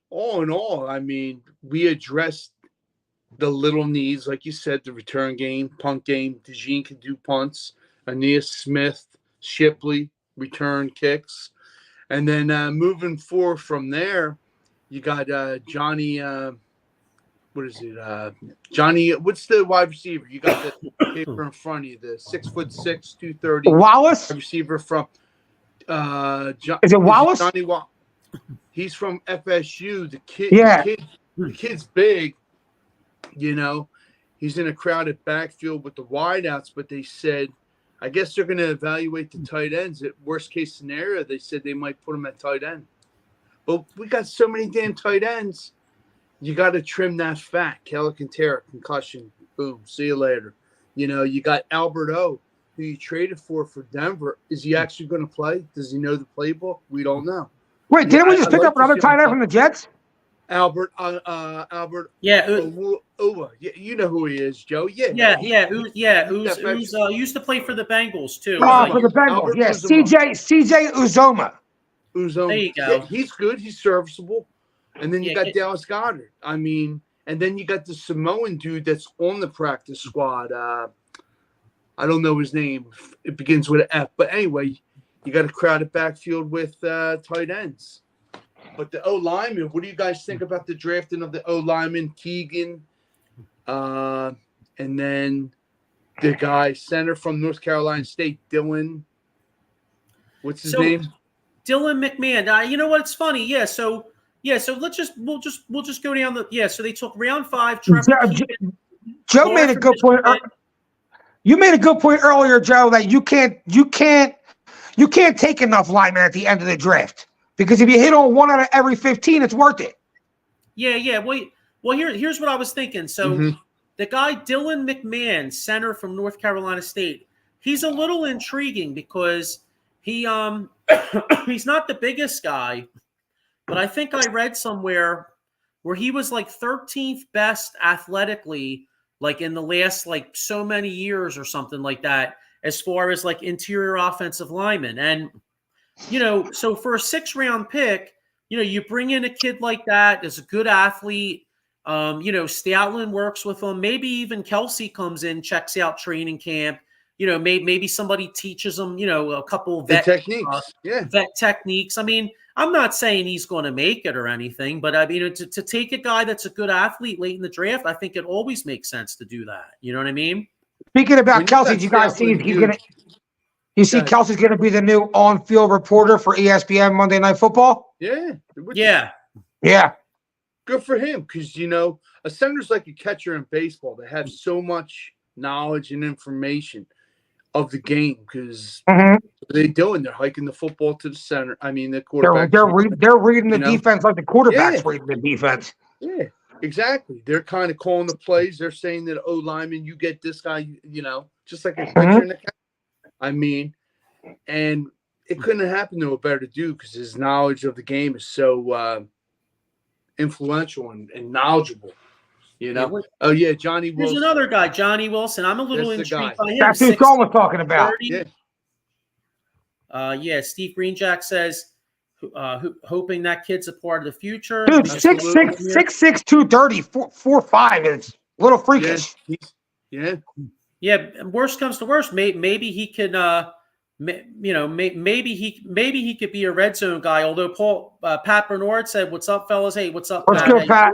all in all, I mean, we addressed the little needs, like you said, the return game, punt game. DeJean can do punts. Aeneas Smith, Shipley, return kicks. And then moving forward from there, you got Johnny, Johnny, what's the wide receiver? You got the paper in front of you, the 6'6", 230. Wallace? Receiver from is it Wallace? Johnny He's from FSU. The kid's big. You know, he's in a crowded backfield with the wideouts, but they said, I guess they're going to evaluate the tight ends. At worst case scenario, they said they might put him at tight end. But we got so many damn tight ends. You got to trim that fat. Calicanterra, concussion, boom, see you later. You know, you got Albert O, who you traded for Denver. Is he actually going to play? Does he know the playbook? We don't know. Wait, didn't we just pick up another tight end from the Jets? Albert. Yeah. Yeah, you know who he is, Joe. Yeah. Who's used to play for the Bengals too. For the Bengals. Yeah, CJ Uzoma. There you go. Yeah, he's good. He's serviceable. And then you got Dallas Goedert. I mean, and then you got the Samoan dude that's on the practice squad. I don't know his name. It begins with an F. But anyway, you got a crowded backfield with tight ends. But the O-lineman, what do you guys think about the drafting of the O-lineman, Keegan, and then the guy, center from North Carolina State, Dylan? What's his name? Dylan McMahon. You know what? It's funny. So we'll just go down the. So they took round 5. Joe made a good point. You made a good point earlier, Joe, that you can't take enough linemen at the end of the draft. Because if you hit on 1 out of every 15, it's worth it. Yeah. Well, here's what I was thinking. So the guy Dylan McMahon, center from North Carolina State, he's a little intriguing because he he's not the biggest guy, but I think I read somewhere where he was like 13th best athletically, like in the last like so many years or something like that, as far as like interior offensive linemen. And you know, so for a 6th-round pick, you know, you bring in a kid like that as a good athlete. You know, Stoutland works with him. Maybe even Kelsey comes in, checks out training camp. You know, maybe somebody teaches him, you know, a couple vet techniques. Vet techniques. I mean, I'm not saying he's going to make it or anything, but I mean, to take a guy that's a good athlete late in the draft, I think it always makes sense to do that. You know what I mean? Speaking about Kelsey, did you guys see he's going to – you see Kelsey's going to be the new on-field reporter for ESPN Monday Night Football? Yeah. Good for him because, you know, a center's like a catcher in baseball. They have so much knowledge and information of the game because what are they doing? They're hiking the football to the center. I mean, the quarterback. They're reading the defense like the quarterback's reading the defense. Yeah, exactly. They're kind of calling the plays. They're saying that, oh, lineman, you get this guy, you know, just like a catcher in the catcher. I mean, and it couldn't happen to a better dude because his knowledge of the game is so influential and knowledgeable. You know? Oh, yeah, Johnny Wilson. There's another guy, Johnny Wilson. I'm a little intrigued by him. That's who Sean was talking about. Yeah, Steve Greenjack says hoping that kid's a part of the future. Dude, Absolutely. 6'6", 230, 4'5" is a little freakish. Yeah. Worst comes to worst, maybe he can. Maybe he could be a red zone guy. Although Pat Bernard said, "What's up, fellas? Hey, what's up, What's Pat? good, Pat?"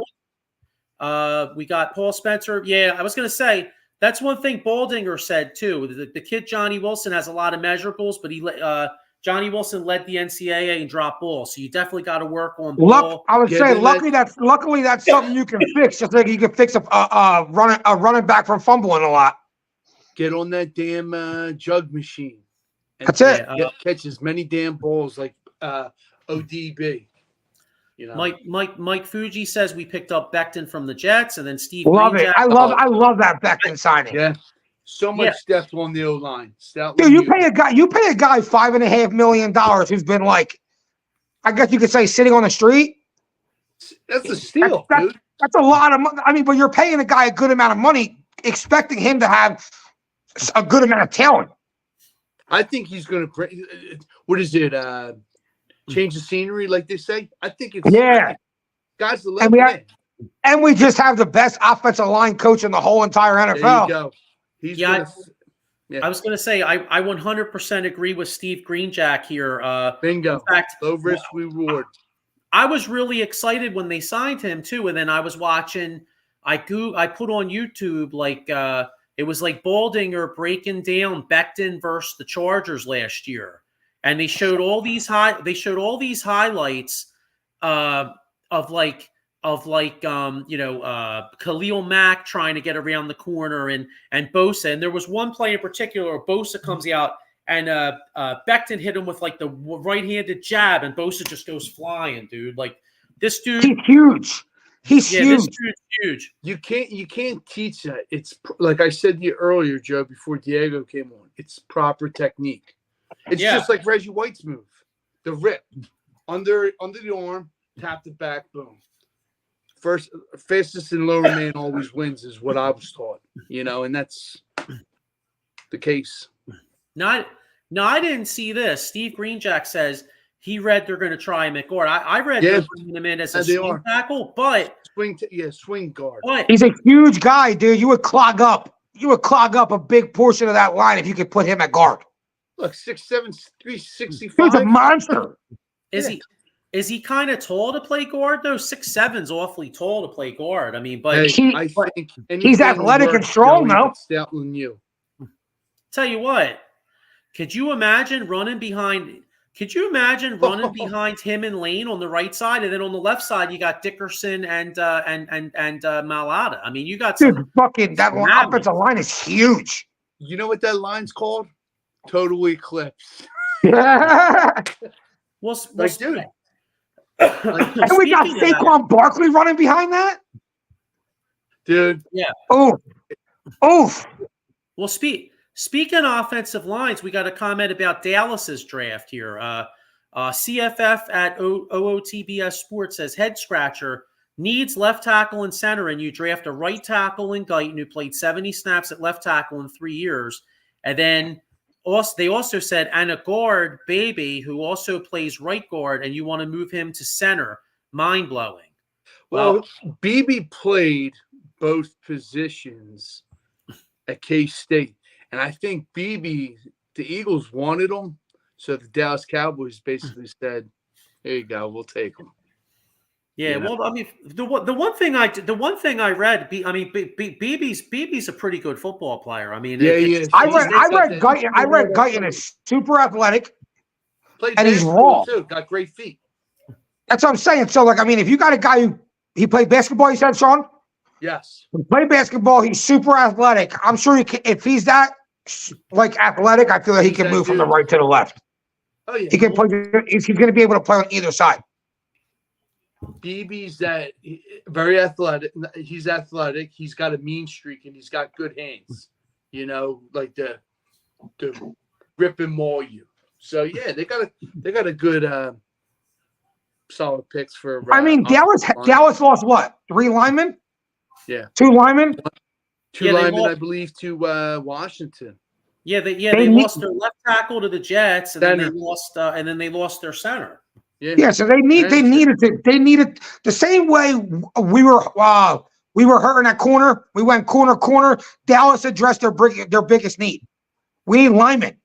We got Paul Spencer. Yeah, I was going to say that's one thing Baldinger said too. The kid Johnny Wilson has a lot of measurables, but Johnny Wilson led the NCAA in drop balls, so you definitely got to work on ball. I would say luckily that's something you can fix. Just like you can fix a running back from fumbling a lot. Get on that damn jug machine. That's it. Catch as many damn balls like ODB. You know, Mike Fuji says we picked up Becton from the Jets, and then Steve. Love it. I love that Becton signing. Yeah, so much depth on the O line. Dude, you pay a guy $5.5 million who's been like, I guess you could say, sitting on the street. That's a steal, dude. That's a lot of money. I mean, but you're paying a guy a good amount of money, expecting him to have a good amount of talent. I think he's going to bring. What is it? Change the scenery, like they say. I think it's guys the left and we just have the best offensive line coach in the whole entire NFL. There you go. I was going to say I 100% agree with Steve Greenjack here. Bingo. In fact, low risk reward. I was really excited when they signed him too, and then I was watching. I put on YouTube it was like Baldinger breaking down Becton versus the Chargers last year, and they showed all these highlights of Khalil Mack trying to get around the corner and Bosa, and there was one play in particular where Bosa comes out and Becton hit him with like the right-handed jab, and Bosa just goes flying, dude. Like this dude, he's huge. He's huge. This dude's huge. You can't teach that. It's like I said to you earlier, Joe, before Diego came on. It's proper technique. It's just like Reggie White's move, the rip under the arm, tap the back, boom. First, fastest and lower man always wins, is what I was taught. And that's the case. No, I didn't see this. Steve Greenjack says he read they're going to try him at guard. I read they're bringing him in as a swing tackle, but swing guard. But he's a huge guy, dude. You would clog up a big portion of that line if you could put him at guard. Look, 6'7", 365. He's a monster. Is he kind of tall to play guard though? 6'7" is awfully tall to play guard. I mean, but I think he's athletic and strong, though. Tell you what, could you imagine running behind him and Lane on the right side, and then on the left side you got Dickerson and Malata? I mean, you got that offensive line is huge. You know what that line's called? Total eclipse. Well, dude. And we got Saquon Barkley running behind that, dude. Yeah. Oof. Well, speaking of offensive lines, we got a comment about Dallas's draft here. CFF at OOTBS Sports says head scratcher needs left tackle and center, and you draft a right tackle in Guyton who played 70 snaps at left tackle in 3 years, and then. They also said, and a guard, Baby, who also plays right guard, and you want to move him to center. Mind-blowing. Well, Beebe played both positions at K-State, and I think Beebe, the Eagles wanted him, so the Dallas Cowboys basically said, "Here you go, we'll take him." Yeah, well, I mean, the one thing I read, Beebe's a pretty good football player. I mean, he is. I read Guyton is super athletic, and he's raw. Too. Got great feet. That's what I'm saying. So, if you got a guy he played basketball, you said, Sean? Yes. He played basketball. He's super athletic. I'm sure if he's that athletic, I feel like he can move from the right to the left. Oh yeah. He can play. He's going to be able to play on either side. BB's very athletic. He's athletic. He's got a mean streak, and he's got good hands. Like the rip and maul you. So yeah, they got a good solid picks for. Dallas lost what? 3 linemen? Yeah, 2 linemen. 2 linemen, I believe, to Washington. Yeah, they lost their left tackle to the Jets, and then they lost their center. Yeah, so they needed the same way we were hurting that corner. We went corner. Dallas addressed their biggest need. We need linemen.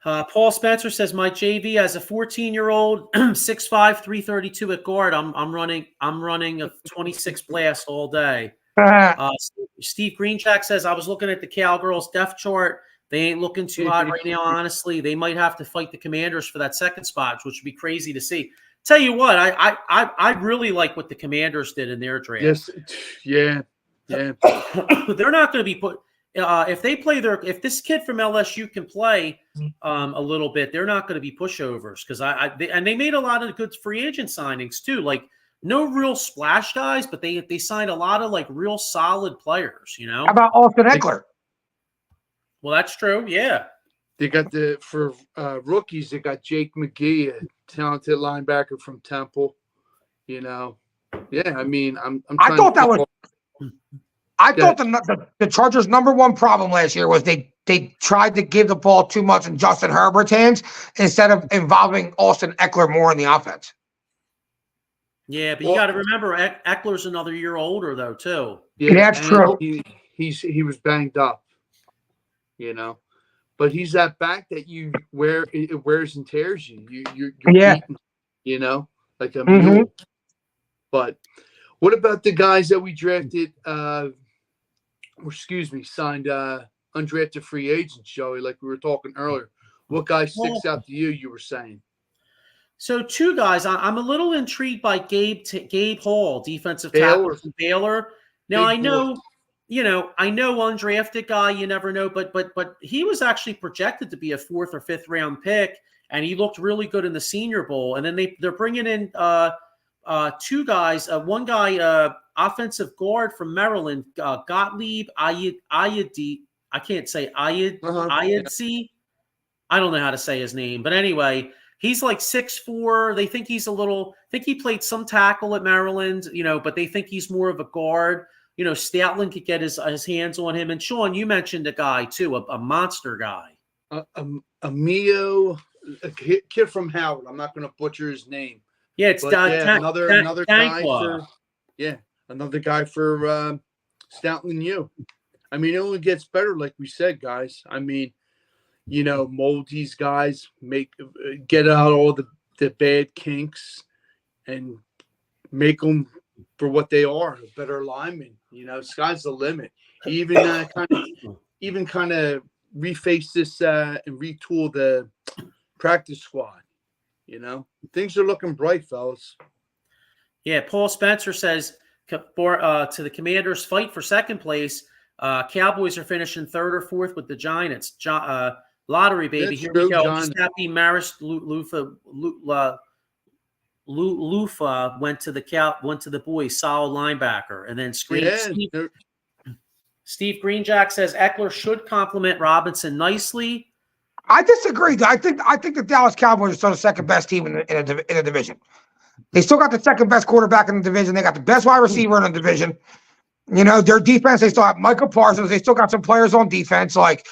Paul Spencer says my JV as a 14-year-old, 6'5", 332 at guard. I'm running a 26 blast all day. Steve Greenjack says I was looking at the Cowgirls depth chart. They ain't looking too hot right now, honestly. They might have to fight the Commanders for that second spot, which would be crazy to see. Tell you what, I really like what the Commanders did in their draft. Yes, yeah. They're not going to be put if if this kid from LSU can play a little bit, they're not going to be pushovers because they made a lot of good free agent signings too. Like no real splash guys, but they signed a lot of like real solid players. You know, how about Austin Eckler? Well, that's true. Yeah. They got for rookies, they got Jake McGee, a talented linebacker from Temple. You know, yeah. I mean, I thought the Chargers' number one problem last year was they tried to give the ball too much in Justin Herbert's hands instead of involving Austin Eckler more in the offense. Yeah, but you got to remember Eckler's another year older though too. Yeah, that's true. He was banged up. You know, but he's that back that it wears and tears you. You're beaten, you know, like a mule. But what about the guys that we drafted? Signed undrafted free agents, Joey, like we were talking earlier. What guy sticks out to you? You were saying. So two guys. I'm a little intrigued by Gabe Hall, defensive tackle from Baylor. Now I know. You know, I know undrafted guy, you never know, but he was actually projected to be a 4th or 5th round pick, and he looked really good in the Senior Bowl. And then they're bringing in two guys, one guy, offensive guard from Maryland, Gottlieb Ayadzi. I can't say Ayadzi. I don't know how to say his name, but anyway, he's like 6'4". They think he's think he played some tackle at Maryland, you know, but they think he's more of a guard. You know, Stoutland could get his hands on him. And Sean, you mentioned a guy too, a monster guy. A kid from Howard. I'm not going to butcher his name. Yeah, it's another guy for another guy for Stoutland U. I mean, it only gets better, like we said, guys. I mean, you know, mold these guys, get out all the bad kinks, and make them for what they are, a better lineman. You know, sky's the limit. Even kind of reface this and retool the practice squad. You know, things are looking bright, fellas. Yeah, Paul Spencer says to the Commanders' fight for second place. Cowboys are finishing 3rd or 4th with the Giants. Lottery, baby. Here we go. Just happy Maris Lufa went to the boys, solid linebacker, and then Steve Greenjack says Eckler should complement Robinson nicely. I disagree. I think the Dallas Cowboys are still the second best team in the division. They still got the second best quarterback in the division. They got the best wide receiver in the division. You know, their defense, they still have Michael Parsons. They still got some players on defense. Like,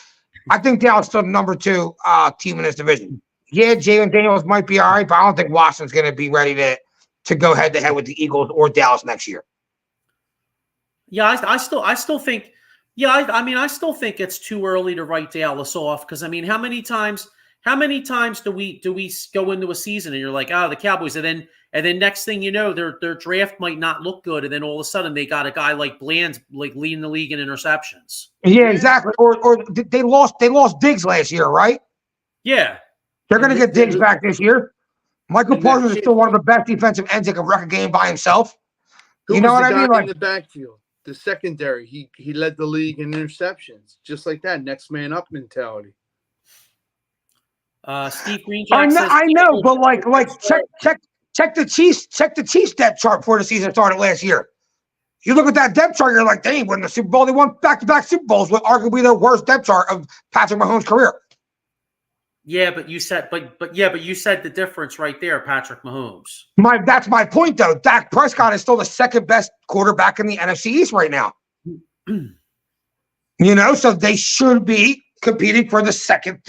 I think Dallas is still the number 2 team in this division. Yeah, Jalen Daniels might be all right, but I don't think Washington's going to be ready to go head-to-head with the Eagles or Dallas next year. Yeah, I still think. Yeah, I mean, I still think it's too early to write Dallas off because I mean, how many times do we go into a season and you're like, the Cowboys, and then next thing you know, their draft might not look good, and then all of a sudden they got a guy like Bland like leading the league in interceptions. Yeah, exactly. Or they lost Diggs last year, right? Yeah, they're going to get Diggs back this year. Michael Parsons is still one of the best defensive ends that can wreck a game by himself. You know what I mean? Like in the backfield, the secondary, he led the league in interceptions, just like that. Next man up mentality. Steve Greenjack says, I know, but like check the Chiefs depth chart before the season started last year. You look at that depth chart, you're like, they ain't winning the Super Bowl. They won back-to-back Super Bowls with arguably the worst depth chart of Patrick Mahomes' career. Yeah, but you said, you said the difference right there, Patrick Mahomes. That's my point, though. Dak Prescott is still the second best quarterback in the NFC East right now. You know, so they should be competing for the second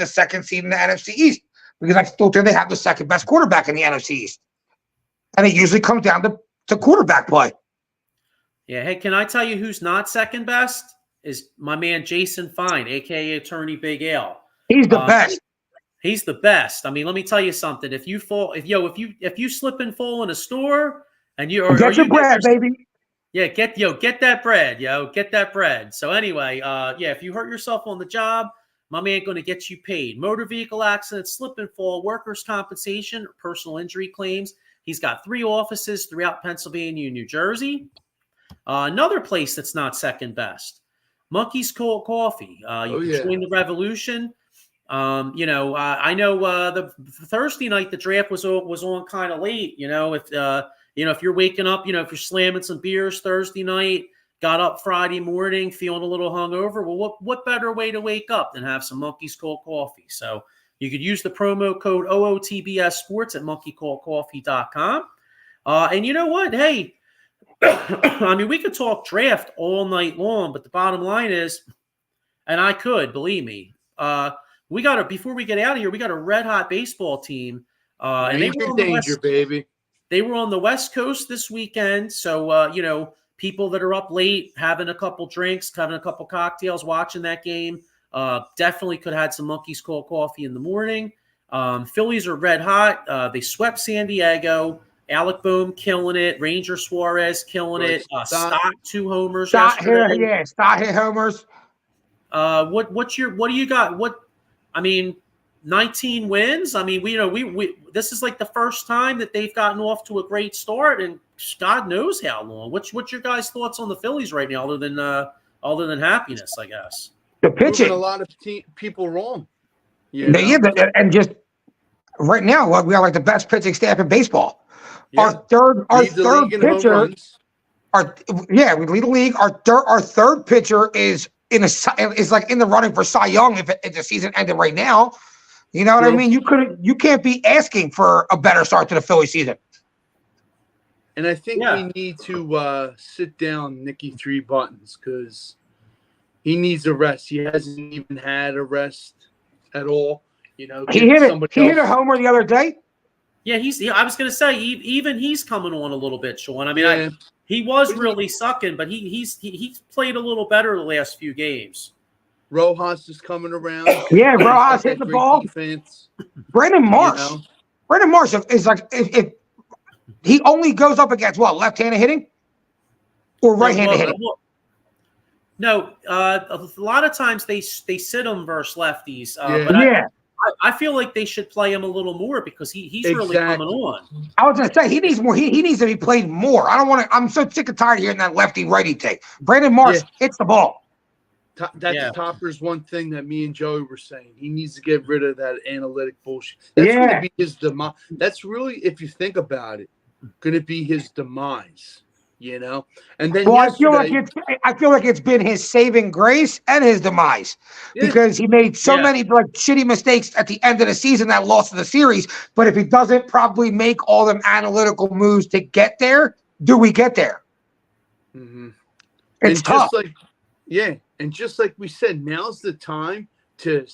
seed in the NFC East. because I still think they have the second best quarterback in the NFC East. And it usually comes down to quarterback play. Yeah. Hey, can I tell you who's not second best? Is my man Jason Fine, aka Attorney Big Al. He's the best. He's the best. I mean, let me tell you something. If you slip and fall in a store and get your bread, baby. Yeah, get that bread, get that bread. So anyway, if you hurt yourself on the job, my man going to get you paid. Motor vehicle accidents, slip and fall, workers' compensation, personal injury claims. He's got 3 offices throughout Pennsylvania and New Jersey. Another place that's not second best, Monkey's Cold Coffee. You can join the revolution. I know the Thursday night the draft was on kind of late. If you're waking up, if you're slamming some beers Thursday night, got up Friday morning feeling a little hungover. Well, what better way to wake up than have some Monkey's Cold Coffee? So you could use the promo code OOTBS Sports at monkeycoldcoffee.com. And you know what? Hey, I mean, we could talk draft all night long, but the bottom line is, and I could, believe me, before we get out of here, we got a red hot baseball team. And they were on baby. They were on the West Coast this weekend. So, people that are up late, having a couple drinks, having a couple cocktails, watching that game, definitely could have had some Monkey's Cold Coffee in the morning. Phillies are red hot. They swept San Diego. Alec Boehm killing it. Ranger Suarez killing it. Stott 2 homers. Stott hit homers. What do you got? 19 wins. I mean, we this is like the first time that they've gotten off to a great start, and God knows how long. What's your guys' thoughts on the Phillies right now, other than happiness, I guess? The pitching. Proving a lot of people wrong. And just right now, we have like the best pitching staff in baseball. Yeah. Our third pitcher. We lead the league. Our third pitcher is like in the running for Cy Young if the season ended right now. You know what I mean? You can't be asking for a better start to the Philly season. And I think we need to sit down Nicky 3 Buttons because he needs a rest. He hasn't even had a rest at all. He hit a homer the other day. Yeah, I was going to say even he's coming on a little bit, Sean. I mean, he was really sucking, but he's played a little better the last few games. Rojas is coming around. Yeah, Rojas hitting the ball. Defense. Brandon Marsh. Brandon Marsh is like if he only goes up against left-handed hitting or right-handed hitting. No, a lot of times they sit him versus lefties. I feel like they should play him a little more because he's really coming on. I was going to say he needs more. He needs to be played more. I don't want to. I'm so sick and tired of hearing that lefty righty take. Brandon Marsh hits the ball. That's Topper's one thing that me and Joey were saying. He needs to get rid of that analytic bullshit. That's going to be his demise. That's really, if you think about it, going to be his demise. And then I feel like it's been his saving grace and his demise because he made so many shitty mistakes at the end of the season that lost the series. But if he doesn't probably make all them analytical moves to get there, do we get there? Mm-hmm. It's tough. And just like we said, now's the time to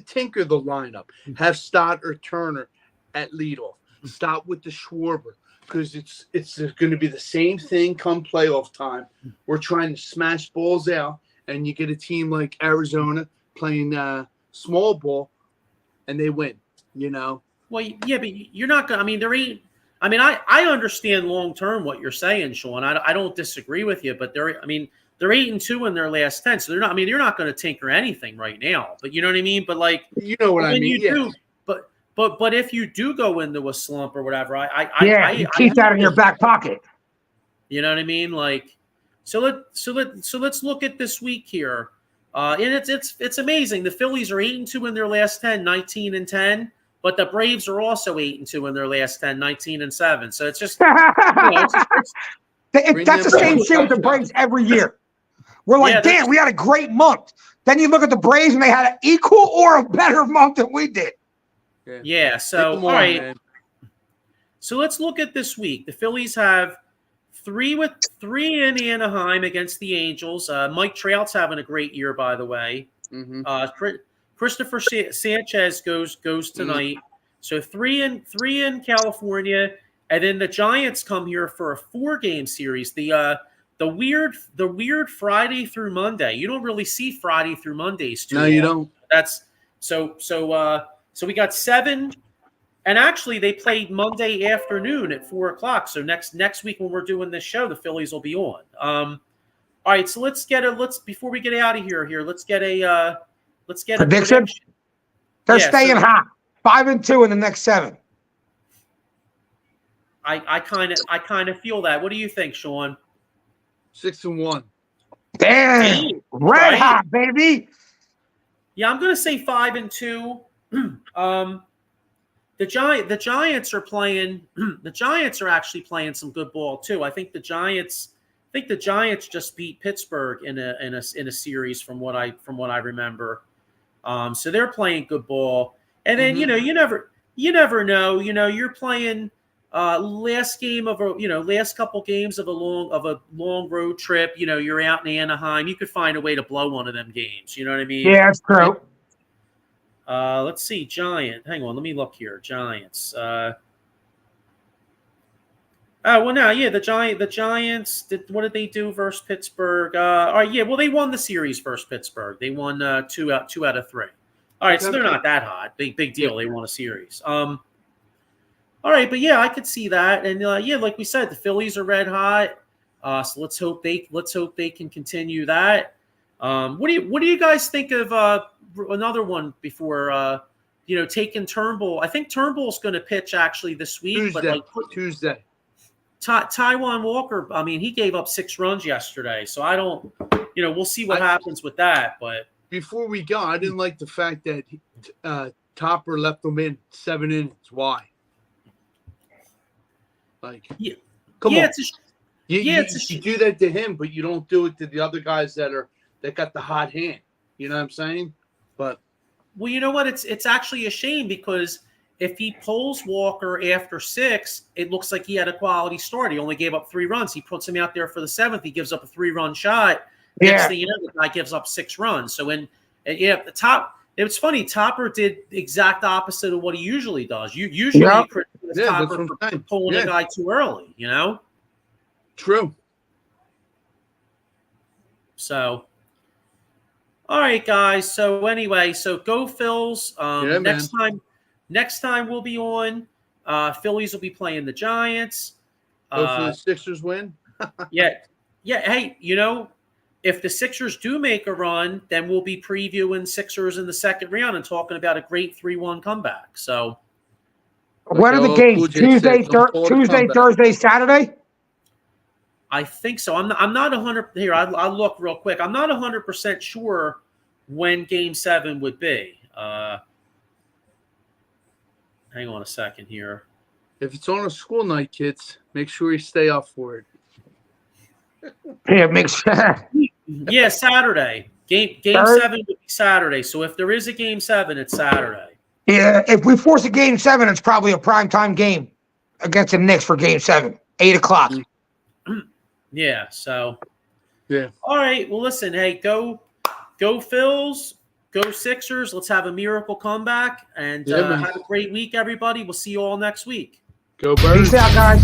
tinker the lineup. Have Stott or Turner at leadoff. Stop with the Schwarber. Because it's going to be the same thing come playoff time. We're trying to smash balls out, and you get a team like Arizona playing small ball, and they win. Well, yeah, but you're not going. I mean, there ain't. I mean, I understand long term what you're saying, Sean. I don't disagree with you, but they're 8-2 in their last 10, so they're not. I mean, you're not going to tinker anything right now. But you know what I mean. But you know what I mean. But if you do go into a slump or whatever, you keep that in your back pocket. You know what I mean? So let's look at this week here. And it's amazing. The Phillies are 8-2 in their last 10, 19-10, but the Braves are also 8-2 in their last 10, 19-7. So it's just that's the same shit with the Braves every year. We're like, damn, we had a great month. Then you look at the Braves and they had an equal or a better month than we did. Yeah, so all right. Man. So let's look at this week. The Phillies have 3 in Anaheim against the Angels. Mike Trout's having a great year, by the way. Mm-hmm. Christopher Sanchez goes tonight. So three in California, and then the Giants come here for a 4-game series. The weird Friday through Monday. You don't really see Friday through Mondays too. No, you don't. That's so we got 7, and actually they played Monday afternoon at 4:00. So next week when we're doing this show, the Phillies will be on. All right, so let's before we get out of here, let's get a prediction. They're staying hot. 5-2 in the next 7. I kind of feel that. What do you think, Sean? 6-1. Damn, red hot, baby. Yeah, I'm gonna say 5-2. The Giants are playing. The Giants are actually playing some good ball too. I think the Giants just beat Pittsburgh in a series from what I remember. So they're playing good ball. And then you never know. You're playing last couple games of a long road trip. You're out in Anaheim. You could find a way to blow one of them games. You know what I mean? Yeah, that's true. Let's see, Giant. Hang on, let me look here. Giants. The Giants. What did they do versus Pittsburgh? All right, yeah. Well, they won the series versus Pittsburgh. They won 2 out of 3. All right, so they're not that hot. Big deal. They won a series. All right, but yeah, I could see that, and like we said, the Phillies are red hot. So let's hope they can continue that. What do you guys think of another one before taking Turnbull? I think Turnbull's going to pitch actually this week. Tuesday. Taiwan Walker. I mean, he gave up 6 runs yesterday, so I don't. We'll see what happens with that, but. Before we go, I didn't like the fact that Topper left them in 7 innings. Why? Come on. You do that to him, but you don't do it to the other guys that got the hot hand. You know what I'm saying? But well, you know what? It's actually a shame because if he pulls Walker after 6, it looks like he had a quality start. He only gave up 3 runs. He puts him out there for the 7th. He gives up a 3-run shot. Next thing you know, the guy gives up 6 runs. So the top. It's funny. Topper did the exact opposite of what he usually does. You criticize Topper for pulling a guy too early. True. So, all right, guys. So anyway, go Phils. Next time we'll be on. Phillies will be playing the Giants. Hopefully the Sixers win. Yeah. Hey, if the Sixers do make a run, then we'll be previewing Sixers in the second round and talking about a great 3-1 comeback. So, when are the games? Tuesday, Thursday, Saturday? I think so. I'm not 100. Here, I'll look real quick. I'm not 100% sure when Game 7 would be. Hang on a second here. If it's on a school night, kids, make sure you stay up for it. Yeah, make sure. Yeah, Saturday. Game 7 would be Saturday. So if there is a Game 7, it's Saturday. Yeah, if we force a Game 7, it's probably a primetime game against the Knicks for Game 7, 8:00. Yeah. So. Yeah. All right. Well, listen. Hey, go Phils. Go Sixers. Let's have a miracle comeback and have a great week, everybody. We'll see you all next week. Go Birds. Peace out, guys.